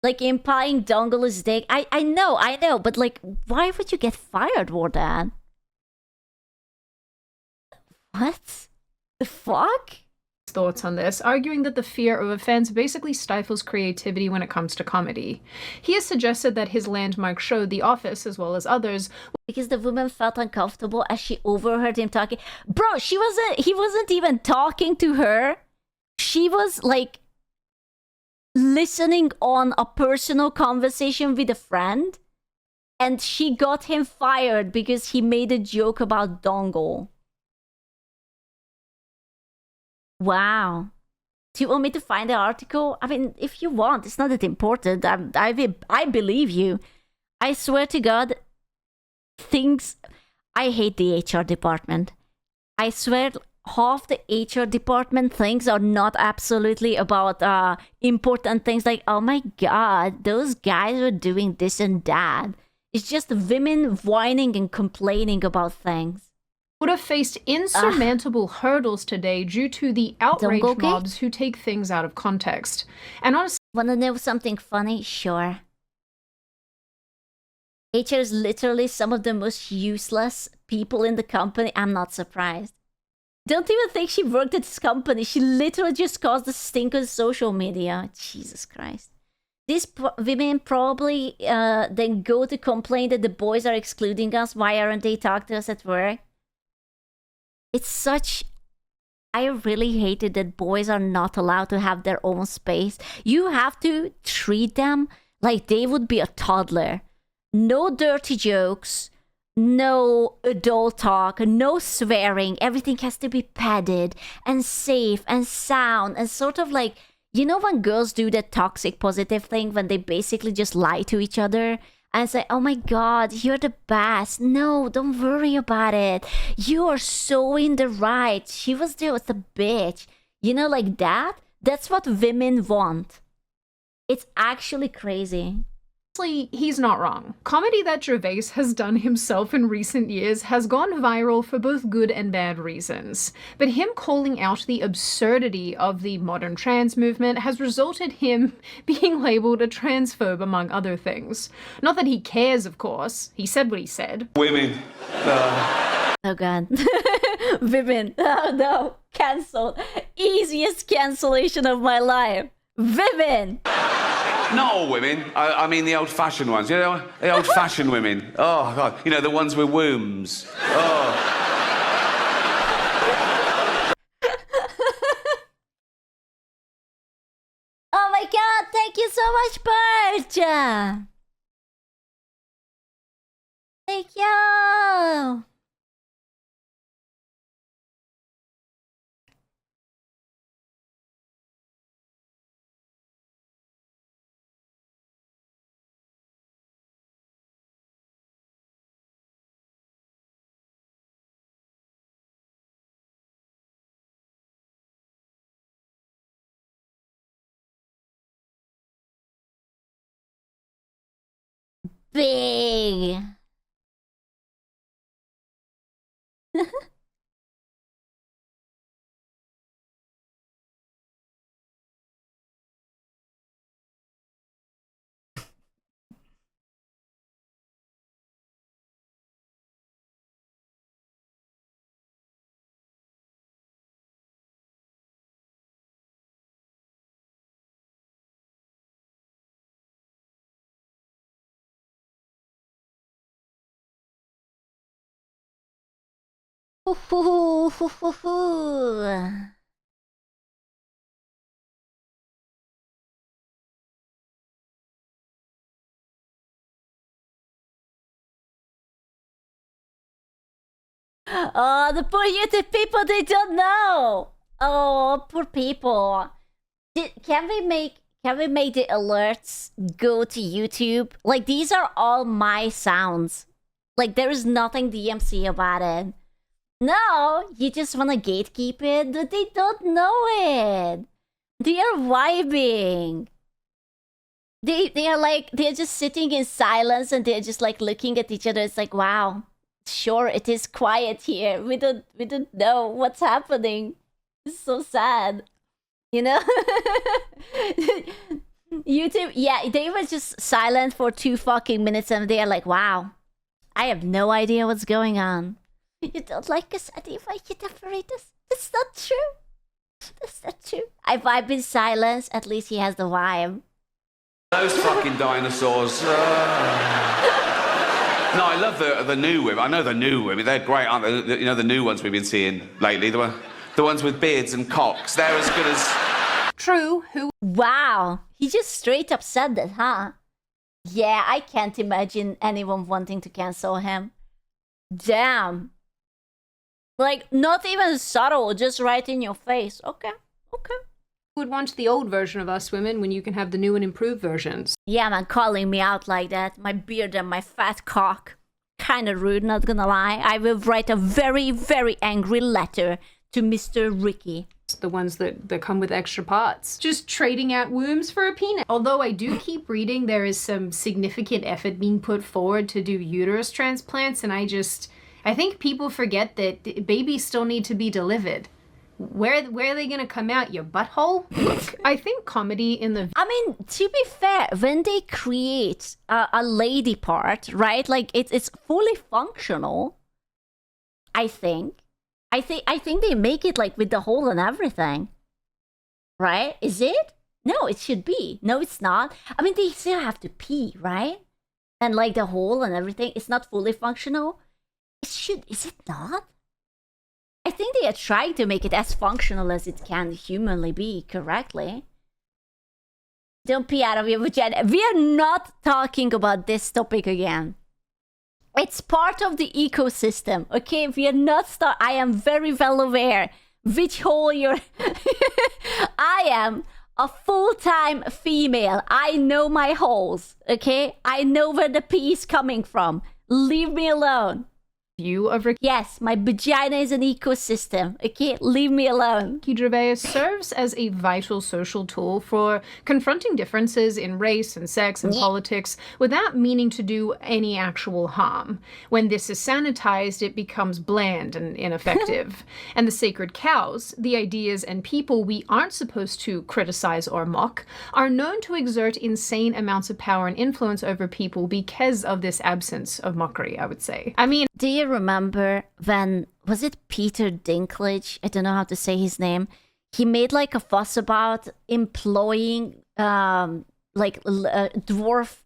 Speaker 1: Like implying dongle is dick. I know, but like, why would you get fired for that? What? The fuck?
Speaker 4: Thoughts on this, arguing that the fear of offense basically stifles creativity when it comes to comedy. He has suggested that his landmark show, The Office, as well as others,
Speaker 1: because the woman felt uncomfortable as she overheard him talking. Bro, he wasn't even talking to her. She was like listening on a personal conversation with a friend, and she got him fired because he made a joke about dongle. Wow. Do you want me to find the article? I mean, if you want, it's not that important. I believe you. I swear to God, I hate the HR department. I swear half the HR department things are not absolutely about important things like, oh my god, those guys are doing this and that. It's just women whining and complaining about things.
Speaker 4: Would have faced insurmountable hurdles today due to the outrage mobs who take things out of context. And honestly,
Speaker 1: wanna know something funny? Sure. HR is literally some of the most useless people in the company. I'm not surprised. Don't even think she worked at this company. She literally just caused the stink on social media. Jesus Christ. These women probably then go to complain that the boys are excluding us. Why aren't they talking to us at work? It's such... I really hated that boys are not allowed to have their own space. You have to treat them like they would be a toddler. No dirty jokes. No adult talk, no swearing. Everything has to be padded and safe and sound and sort of like, you know when girls do that toxic positive thing when they basically just lie to each other and say, oh my god, you're the best. No, don't worry about it. You are so in the right. She was there with a bitch. You know, like that? That's what women want. It's actually crazy.
Speaker 4: He's not wrong. Comedy that Gervais has done himself in recent years has gone viral for both good and bad reasons. But him calling out the absurdity of the modern trans movement has resulted him being labeled a transphobe, among other things. Not that he cares, of course. He said what he said.
Speaker 3: Women.
Speaker 1: Oh god. Women. Oh no. Cancelled. Easiest cancellation of my life. Women.
Speaker 3: Not all women. I mean the old-fashioned ones. You know, the old-fashioned women. Oh, God. You know, the ones with wombs. Oh.
Speaker 1: Oh my god, thank you so much, Birch! Thank you! Big. Oh, the poor YouTube people, they don't know. Oh, poor people. Can we make the alerts go to YouTube? Like, these are all my sounds. Like, there is nothing DMC about it. No, you just want to gatekeep it, but they don't know it. They are vibing. They are like, they're just sitting in silence and they're just like looking at each other. It's like, wow, sure, it is quiet here. We don't know what's happening. It's so sad. You know? YouTube, yeah, they were just silent for 2 fucking minutes and they're like, wow, I have no idea what's going on. You don't like us anyway, you never read us. That's not true. That's not true. If I've been silenced, at least he has the vibe.
Speaker 3: Those fucking dinosaurs. No, I love the new women. I know the new women. They're great, aren't they? You know, the new ones we've been seeing lately. The ones with beards and cocks. They're as good as...
Speaker 4: True. Who?
Speaker 1: Wow. He just straight up said that, huh? Yeah, I can't imagine anyone wanting to cancel him. Damn. Like, not even subtle, just right in your face. Okay.
Speaker 4: Who would want the old version of us women when you can have the new and improved versions?
Speaker 1: Yeah, man, calling me out like that. My beard and my fat cock. kind of rude, not gonna lie. I will write a very, very angry letter to Mr. Ricky.
Speaker 4: The ones that come with extra parts. Just trading out wombs for a peanut. Although I do keep reading there is some significant effort being put forward to do uterus transplants, and I think people forget that babies still need to be delivered. Where are they gonna come out? Your butthole? Look, I think comedy in the...
Speaker 1: I mean, to be fair, when they create a lady part, right? Like, it's fully functional, I think. I think they make it like with the hole and everything. Right? Is it? No, it should be. No, it's not. I mean, they still have to pee, right? And like the hole and everything, it's not fully functional. Is it not? I think they are trying to make it as functional as it can humanly be, correctly. Don't pee out of your vagina. We are not talking about this topic again. It's part of the ecosystem, okay? We are not I am very well aware which hole you're... I am a full-time female. I know my holes, okay? I know where the pee is coming from. Leave me alone.
Speaker 4: View of Ricky.
Speaker 1: Yes, my vagina is an ecosystem. Okay, leave me alone.
Speaker 4: Ricky Gervais serves as a vital social tool for confronting differences in race and sex and politics without meaning to do any actual harm. When this is sanitized, it becomes bland and ineffective. And the sacred cows, the ideas and people we aren't supposed to criticize or mock, are known to exert insane amounts of power and influence over people because of this absence of mockery, I would say. I mean,
Speaker 1: do you remember when, was it Peter Dinklage? I don't know how to say his name. He made like a fuss about employing dwarf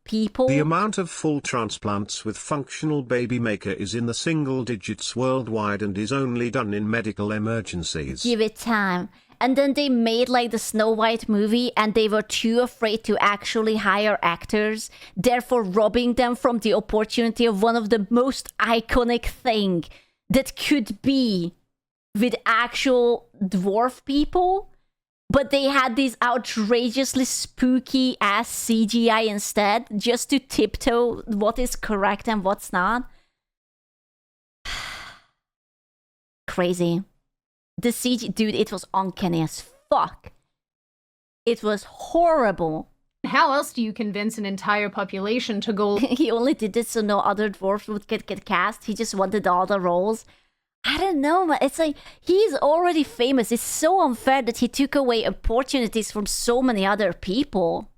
Speaker 1: people.
Speaker 13: The amount of full transplants with functional baby maker is in the single digits worldwide and is only done in medical emergencies.
Speaker 1: Give it time. And then they made like the Snow White movie and they were too afraid to actually hire actors, therefore robbing them from the opportunity of one of the most iconic thing that could be with actual dwarf people. But they had these outrageously spooky ass CGI instead, just to tiptoe what is correct and what's not. Crazy. The CG, dude, it was uncanny as fuck. It was horrible.
Speaker 4: How else do you convince an entire population to go?
Speaker 1: He only did this so no other dwarfs would get cast. He just wanted all the roles. I don't know, man. It's like, he's already famous. It's so unfair that he took away opportunities from so many other people.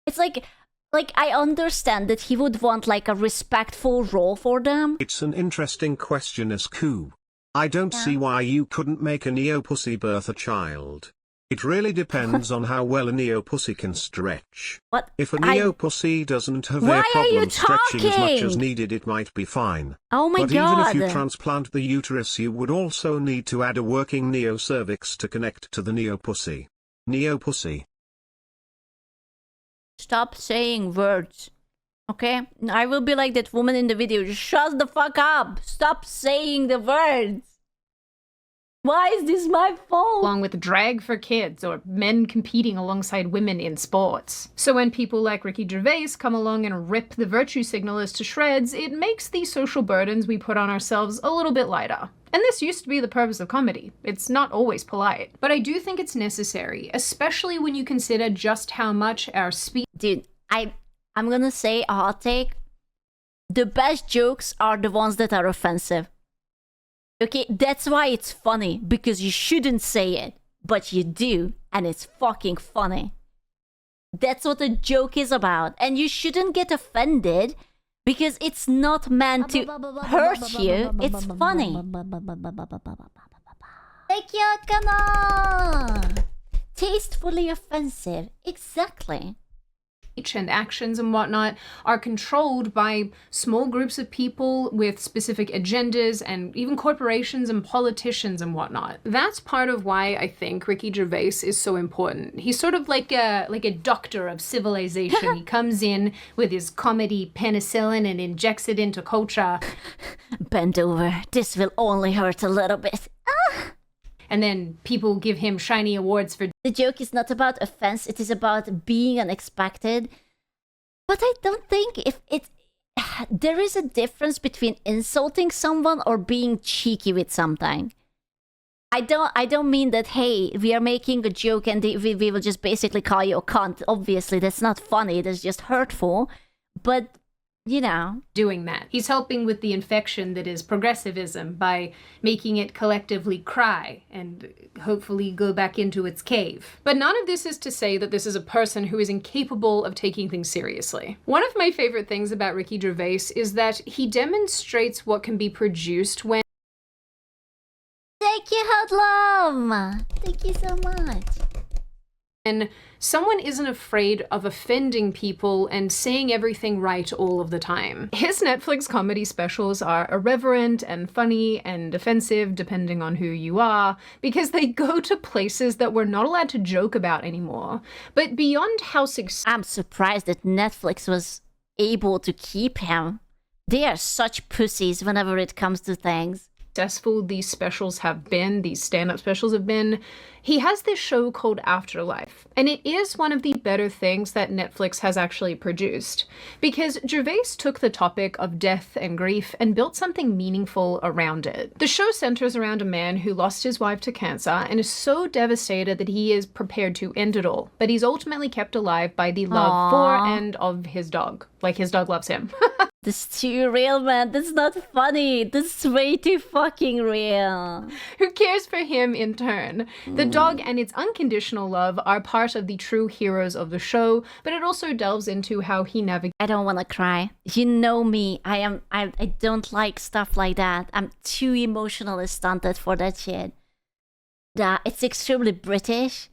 Speaker 1: It's like I understand that he would want like a respectful role for them.
Speaker 13: It's an interesting question as coup. I don't see why you couldn't make a neo-pussy birth a child. It really depends on how well a neo-pussy can stretch.
Speaker 1: What?
Speaker 13: If a neo-pussy doesn't have their problem stretching as much as needed, it might be fine.
Speaker 1: Oh my
Speaker 13: but
Speaker 1: god.
Speaker 13: Even if you transplant the uterus, you would also need to add a working neo-cervix to connect to the neo-pussy. Neo-pussy.
Speaker 1: Stop saying words. Okay? I will be like that woman in the video. Just shut the fuck up. Stop saying the words. Why is this my fault?
Speaker 4: Along with drag for kids or men competing alongside women in sports. So when people like Ricky Gervais come along and rip the virtue signalers to shreds, it makes the social burdens we put on ourselves a little bit lighter. And this used to be the purpose of comedy. It's not always polite. But I do think it's necessary, especially when you consider just how much our speech...
Speaker 1: Dude, I'm gonna say a hot take. The best jokes are the ones that are offensive. Okay, that's why it's funny, because you shouldn't say it, but you do, and it's fucking funny. That's what a joke is about, and you shouldn't get offended, because it's not meant to hurt you, it's funny. Tastefully offensive, exactly.
Speaker 4: And actions and whatnot are controlled by small groups of people with specific agendas and even corporations and politicians and whatnot. That's part of why I think Ricky Gervais is so important. He's sort of like a doctor of civilization. He comes in with his comedy penicillin and injects it into culture.
Speaker 1: Bend over. This will only hurt a little bit.
Speaker 4: And then people give him shiny awards for...
Speaker 1: The joke is not about offense, it is about being unexpected. But I don't think if it... there is a difference between insulting someone or being cheeky with something. I don't mean that, hey, we are making a joke and we will just basically call you a cunt. Obviously, that's not funny. That's just hurtful. But, you know.
Speaker 4: Doing that. He's helping with the infection that is progressivism by making it collectively cry and hopefully go back into its cave. But none of this is to say that this is a person who is incapable of taking things seriously. One of my favorite things about Ricky Gervais is that he demonstrates what can be produced when...
Speaker 1: Thank you, Hoodlum! Thank you so much.
Speaker 4: And someone isn't afraid of offending people and saying everything right all of the time. His Netflix comedy specials are irreverent and funny and offensive, depending on who you are, because they go to places that we're not allowed to joke about anymore. But beyond how
Speaker 1: I'm surprised that Netflix was able to keep him. They are such pussies whenever it comes to things.
Speaker 4: Successful these specials have been, these stand-up specials have been, he has this show called Afterlife, and it is one of the better things that Netflix has actually produced, because Gervais took the topic of death and grief and built something meaningful around it. The show centers around a man who lost his wife to cancer and is so devastated that he is prepared to end it all, but he's ultimately kept alive by the love for and of his dog. Like, his dog loves him.
Speaker 1: This is too real, man. That's not funny. This is way too fucking real.
Speaker 4: Who cares for him in turn? The dog and its unconditional love are part of the true heroes of the show, but it also delves into how he navigates.
Speaker 1: I don't want to cry. You know me. I don't like stuff like that. I'm too emotionally stunted for that shit. It's extremely British.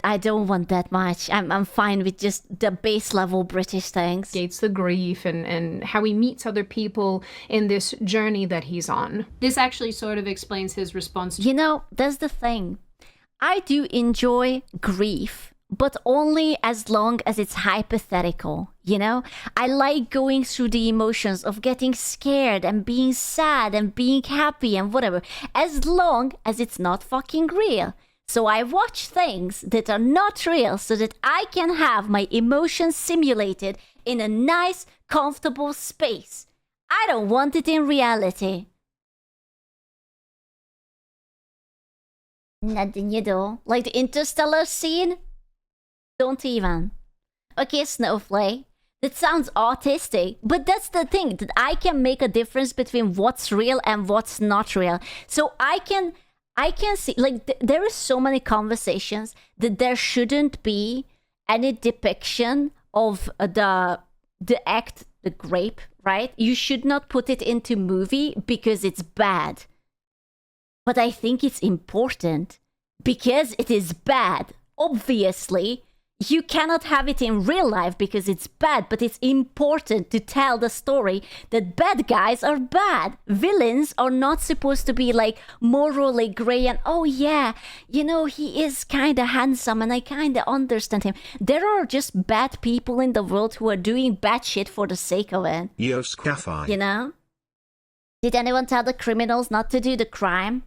Speaker 1: I don't want that much. I'm fine with just the base level British things.
Speaker 4: The grief and how he meets other people in this journey that he's on. This actually sort of explains his response.
Speaker 1: You know, that's the thing. I do enjoy grief, but only as long as it's hypothetical, you know? I like going through the emotions of getting scared and being sad and being happy and whatever, as long as it's not fucking real. So I watch things that are not real so that I can have my emotions simulated in a nice, comfortable space. I don't want it in reality. Nothing you do. Like the Interstellar scene? Don't even. Okay, Snowflake. That sounds autistic, but that's the thing, that I can make a difference between what's real and what's not real. So I can see, like, there is so many conversations that there shouldn't be any depiction of the act, the grape, right? You should not put it into movie because it's bad. But I think it's important because it is bad. Obviously, you cannot have it in real life because it's bad, but it's important to tell the story that bad guys are bad. Villains are not supposed to be like morally gray and, oh yeah, you know, he is kind of handsome and I kind of understand him. There are just bad people in the world who are doing bad shit for the sake of it.
Speaker 13: Yo, Scaffy.
Speaker 1: You know? Did anyone tell the criminals not to do the crime?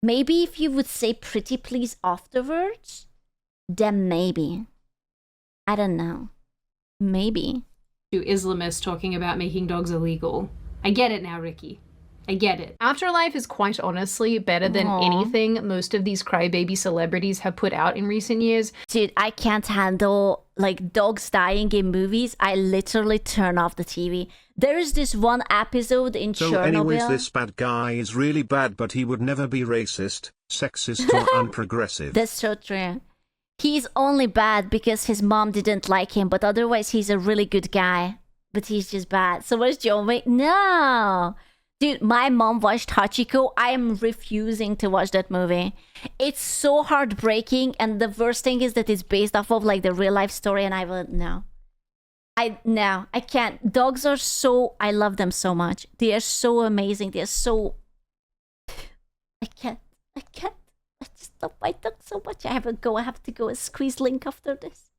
Speaker 1: Maybe if you would say pretty please afterwards, then maybe. I don't know. Maybe.
Speaker 4: To Islamists talking about making dogs illegal. I get it now, Ricky. I get it. Afterlife is quite honestly better than anything most of these crybaby celebrities have put out in recent years.
Speaker 1: Dude, I can't handle, like, dogs dying in movies. I literally turn off the TV. There is this one episode in Chernobyl.
Speaker 13: So anyways, this bad guy is really bad, but he would never be racist, sexist, or unprogressive.
Speaker 1: That's so true. He's only bad because his mom didn't like him, but otherwise he's a really good guy. But he's just bad. So where's John Wick? No! Dude, my mom watched Hachiko. I am refusing to watch that movie. It's so heartbreaking, and the worst thing is that it's based off of like the real life story, and I will, no. I can't. Dogs are so, I love them so much. They are so amazing. They are so, I can't. I just love my dog so much. I have to go and squeeze Link after this.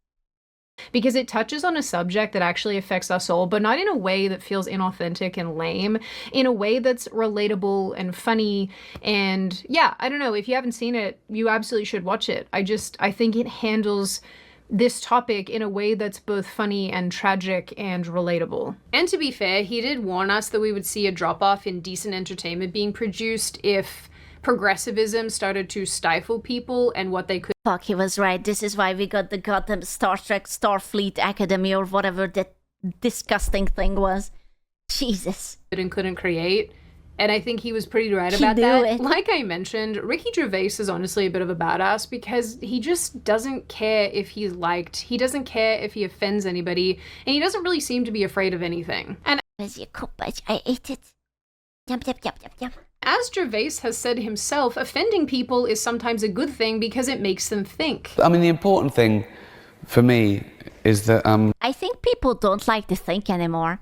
Speaker 4: Because it touches on a subject that actually affects us all, but not in a way that feels inauthentic and lame, in a way that's relatable and funny. And yeah, I don't know, if you haven't seen it, you absolutely should watch it. I think it handles this topic in a way that's both funny and tragic and relatable. And to be fair, he did warn us that we would see a drop-off in decent entertainment being produced if progressivism started to stifle people and what they could.
Speaker 1: Fuck, he was right. This is why we got the goddamn Star Trek Starfleet Academy or whatever that disgusting thing was. Jesus.
Speaker 4: And couldn't create. And I think he was pretty right
Speaker 1: He
Speaker 4: about
Speaker 1: knew
Speaker 4: that.
Speaker 1: it.
Speaker 4: Like I mentioned, Ricky Gervais is honestly a bit of a badass because he just doesn't care if he's liked. He doesn't care if he offends anybody. And he doesn't really seem to be afraid of anything. And
Speaker 1: Where's your cup, bitch? I ate it. Yum, yum, yum, yum, yum.
Speaker 4: as Gervais has said himself, offending people is sometimes a good thing because it makes them think.
Speaker 2: I mean, the important thing for me is that
Speaker 1: I think people don't like to think anymore.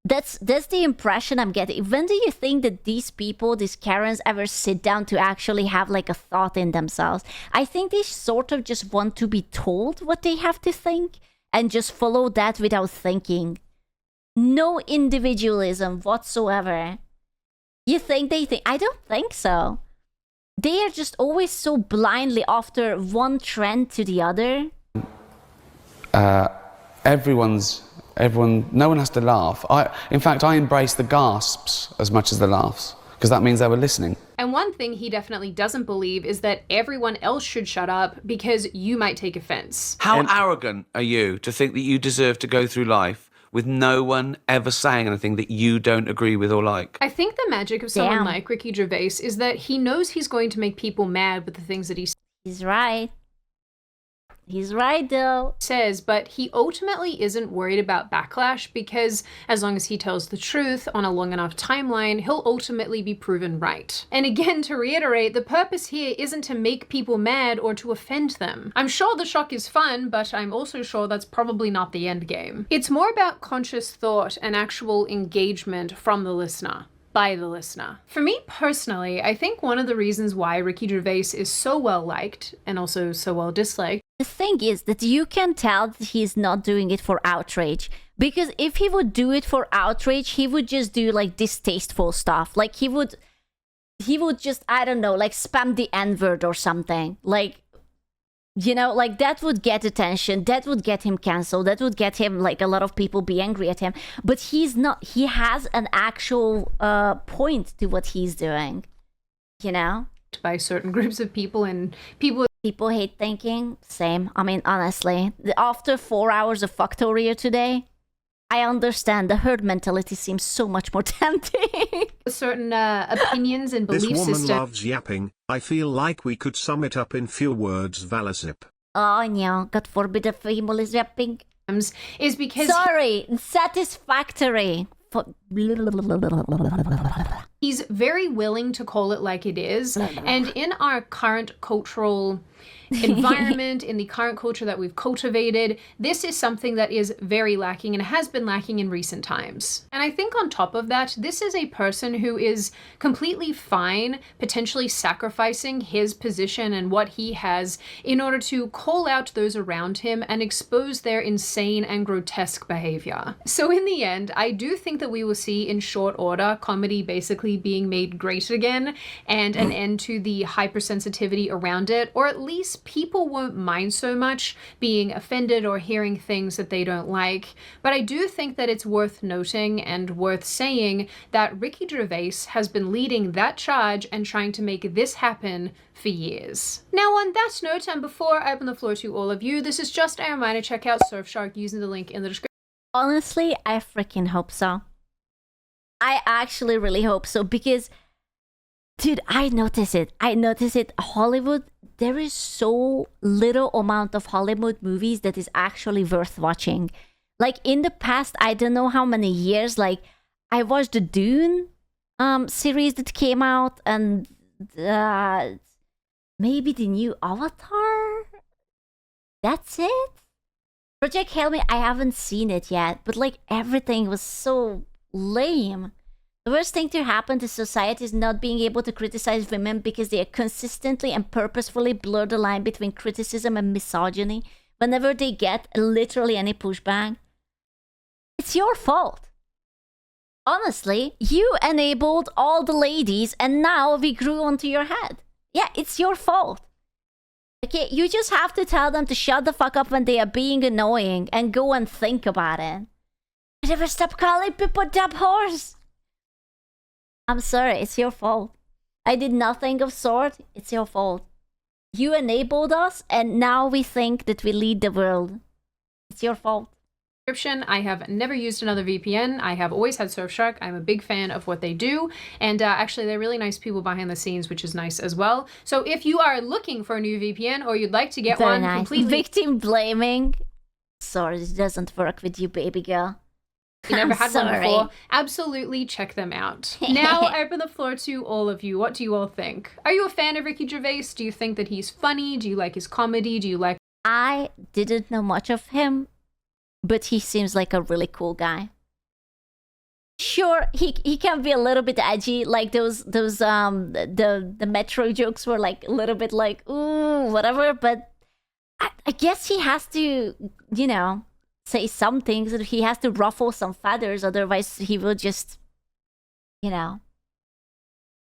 Speaker 1: That's the impression I'm getting. When do you think that these people, these Karens, ever sit down to actually have like a thought in themselves? I think they sort of just want to be told what they have to think and just follow that without thinking. No individualism whatsoever. You think they think? I don't think so. They are just always so blindly after one trend to the other.
Speaker 2: no one has to laugh. In fact, I embrace the gasps as much as the laughs, because that means they were listening.
Speaker 4: And one thing he definitely doesn't believe is that everyone else should shut up because you might take offense.
Speaker 3: How arrogant are you to think that you deserve to go through life with no one ever saying anything that you don't agree with or like?
Speaker 4: I think the magic of someone
Speaker 1: Damn.
Speaker 4: like Ricky Gervais is that he knows he's going to make people mad with the things that he
Speaker 1: He's right. He's right, though.
Speaker 4: says, but he ultimately isn't worried about backlash because as long as he tells the truth on a long enough timeline, he'll ultimately be proven right. And again, to reiterate, the purpose here isn't to make people mad or to offend them. I'm sure the shock is fun, but I'm also sure that's probably not the end game. It's more about conscious thought and actual engagement from the listener. By the listener. For me personally, I think one of the reasons why Ricky Gervais is so well liked and also so well disliked.
Speaker 1: The thing is that you can tell that he's not doing it for outrage. Because if he would do it for outrage, he would just do like distasteful stuff. Like he would just, I don't know, like spam the N-word or something. Like, you know, like that would get attention. That would get him canceled. That would get him, like, a lot of people be angry at him. But he's not, he has an actual point to what he's doing. You know?
Speaker 4: By certain groups of people and
Speaker 1: People hate thinking. Same. I mean, honestly, after 4 hours of Factorio today, I understand the herd mentality seems so much more tempting.
Speaker 4: certain opinions and belief
Speaker 13: This woman
Speaker 4: systems.
Speaker 13: loves yapping. I feel like we could sum it up in few words, Valazip.
Speaker 1: Oh no, God forbid a female is rapping.
Speaker 4: Is because
Speaker 1: Sorry, satisfactory.
Speaker 4: he's very willing to call it like it is. And in our current cultural environment, in the current culture that we've cultivated, this is something that is very lacking and has been lacking in recent times. And I think on top of that, this is a person who is completely fine potentially sacrificing his position and what he has in order to call out those around him and expose their insane and grotesque behavior. So in the end, I do think that we will see in short order comedy basically being made great again and an end to the hypersensitivity around it, or at least people won't mind so much being offended or hearing things that they don't like. But I do think that it's worth noting and worth saying that Ricky Gervais has been leading that charge and trying to make this happen for years. Now on that note, and before I open the floor to all of you, this is just a reminder, check out Surfshark using the link in the description.
Speaker 1: Honestly, I freaking hope so. I actually really hope so because, dude, I notice it. Hollywood, there is so little amount of Hollywood movies that is actually worth watching. Like in the past, I don't know how many years, like I watched the Dune series that came out and maybe the new Avatar. That's it. Project Hail Me, I haven't seen it yet, but like everything was so lame. The worst thing to happen to society is not being able to criticize women because they consistently and purposefully blur the line between criticism and misogyny whenever they get literally any pushback. It's your fault. Honestly, you enabled all the ladies and now we grew onto your head. Yeah, it's your fault. Okay, you just have to tell them to shut the fuck up when they are being annoying and go and think about it. Never stop calling people dumb whores. I'm sorry, it's your fault. I did nothing of sort. It's your fault. You enabled us, and now we think that we lead the world. It's your fault.
Speaker 4: I have never used another VPN. I have always had Surfshark. I'm a big fan of what they do. And actually, they're really nice people behind the scenes, which is nice as well. So if you are looking for a new VPN or you'd like to get
Speaker 1: Very
Speaker 4: one
Speaker 1: nice.
Speaker 4: completely...
Speaker 1: Victim blaming. Sorry, it doesn't work with you, baby girl.
Speaker 4: You never had one
Speaker 1: sorry.
Speaker 4: before. Absolutely check them out. Now I open the floor to all of you. What do you all think? Are you a fan of Ricky Gervais? Do you think that he's funny? Do you like his comedy? Do you like...
Speaker 1: I didn't know much of him, but he seems like a really cool guy. Sure, he can be a little bit edgy, like those the Metro jokes were like a little bit like, ooh, whatever, but I guess he has to, you know, say some things, and he has to ruffle some feathers, otherwise he will just, you know,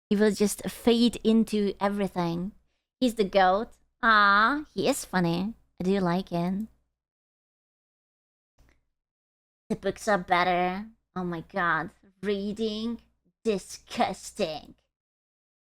Speaker 1: he will just fade into everything. He's the GOAT. Ah, he is funny. I do like him. The books are better. Oh my god. Reading? Disgusting.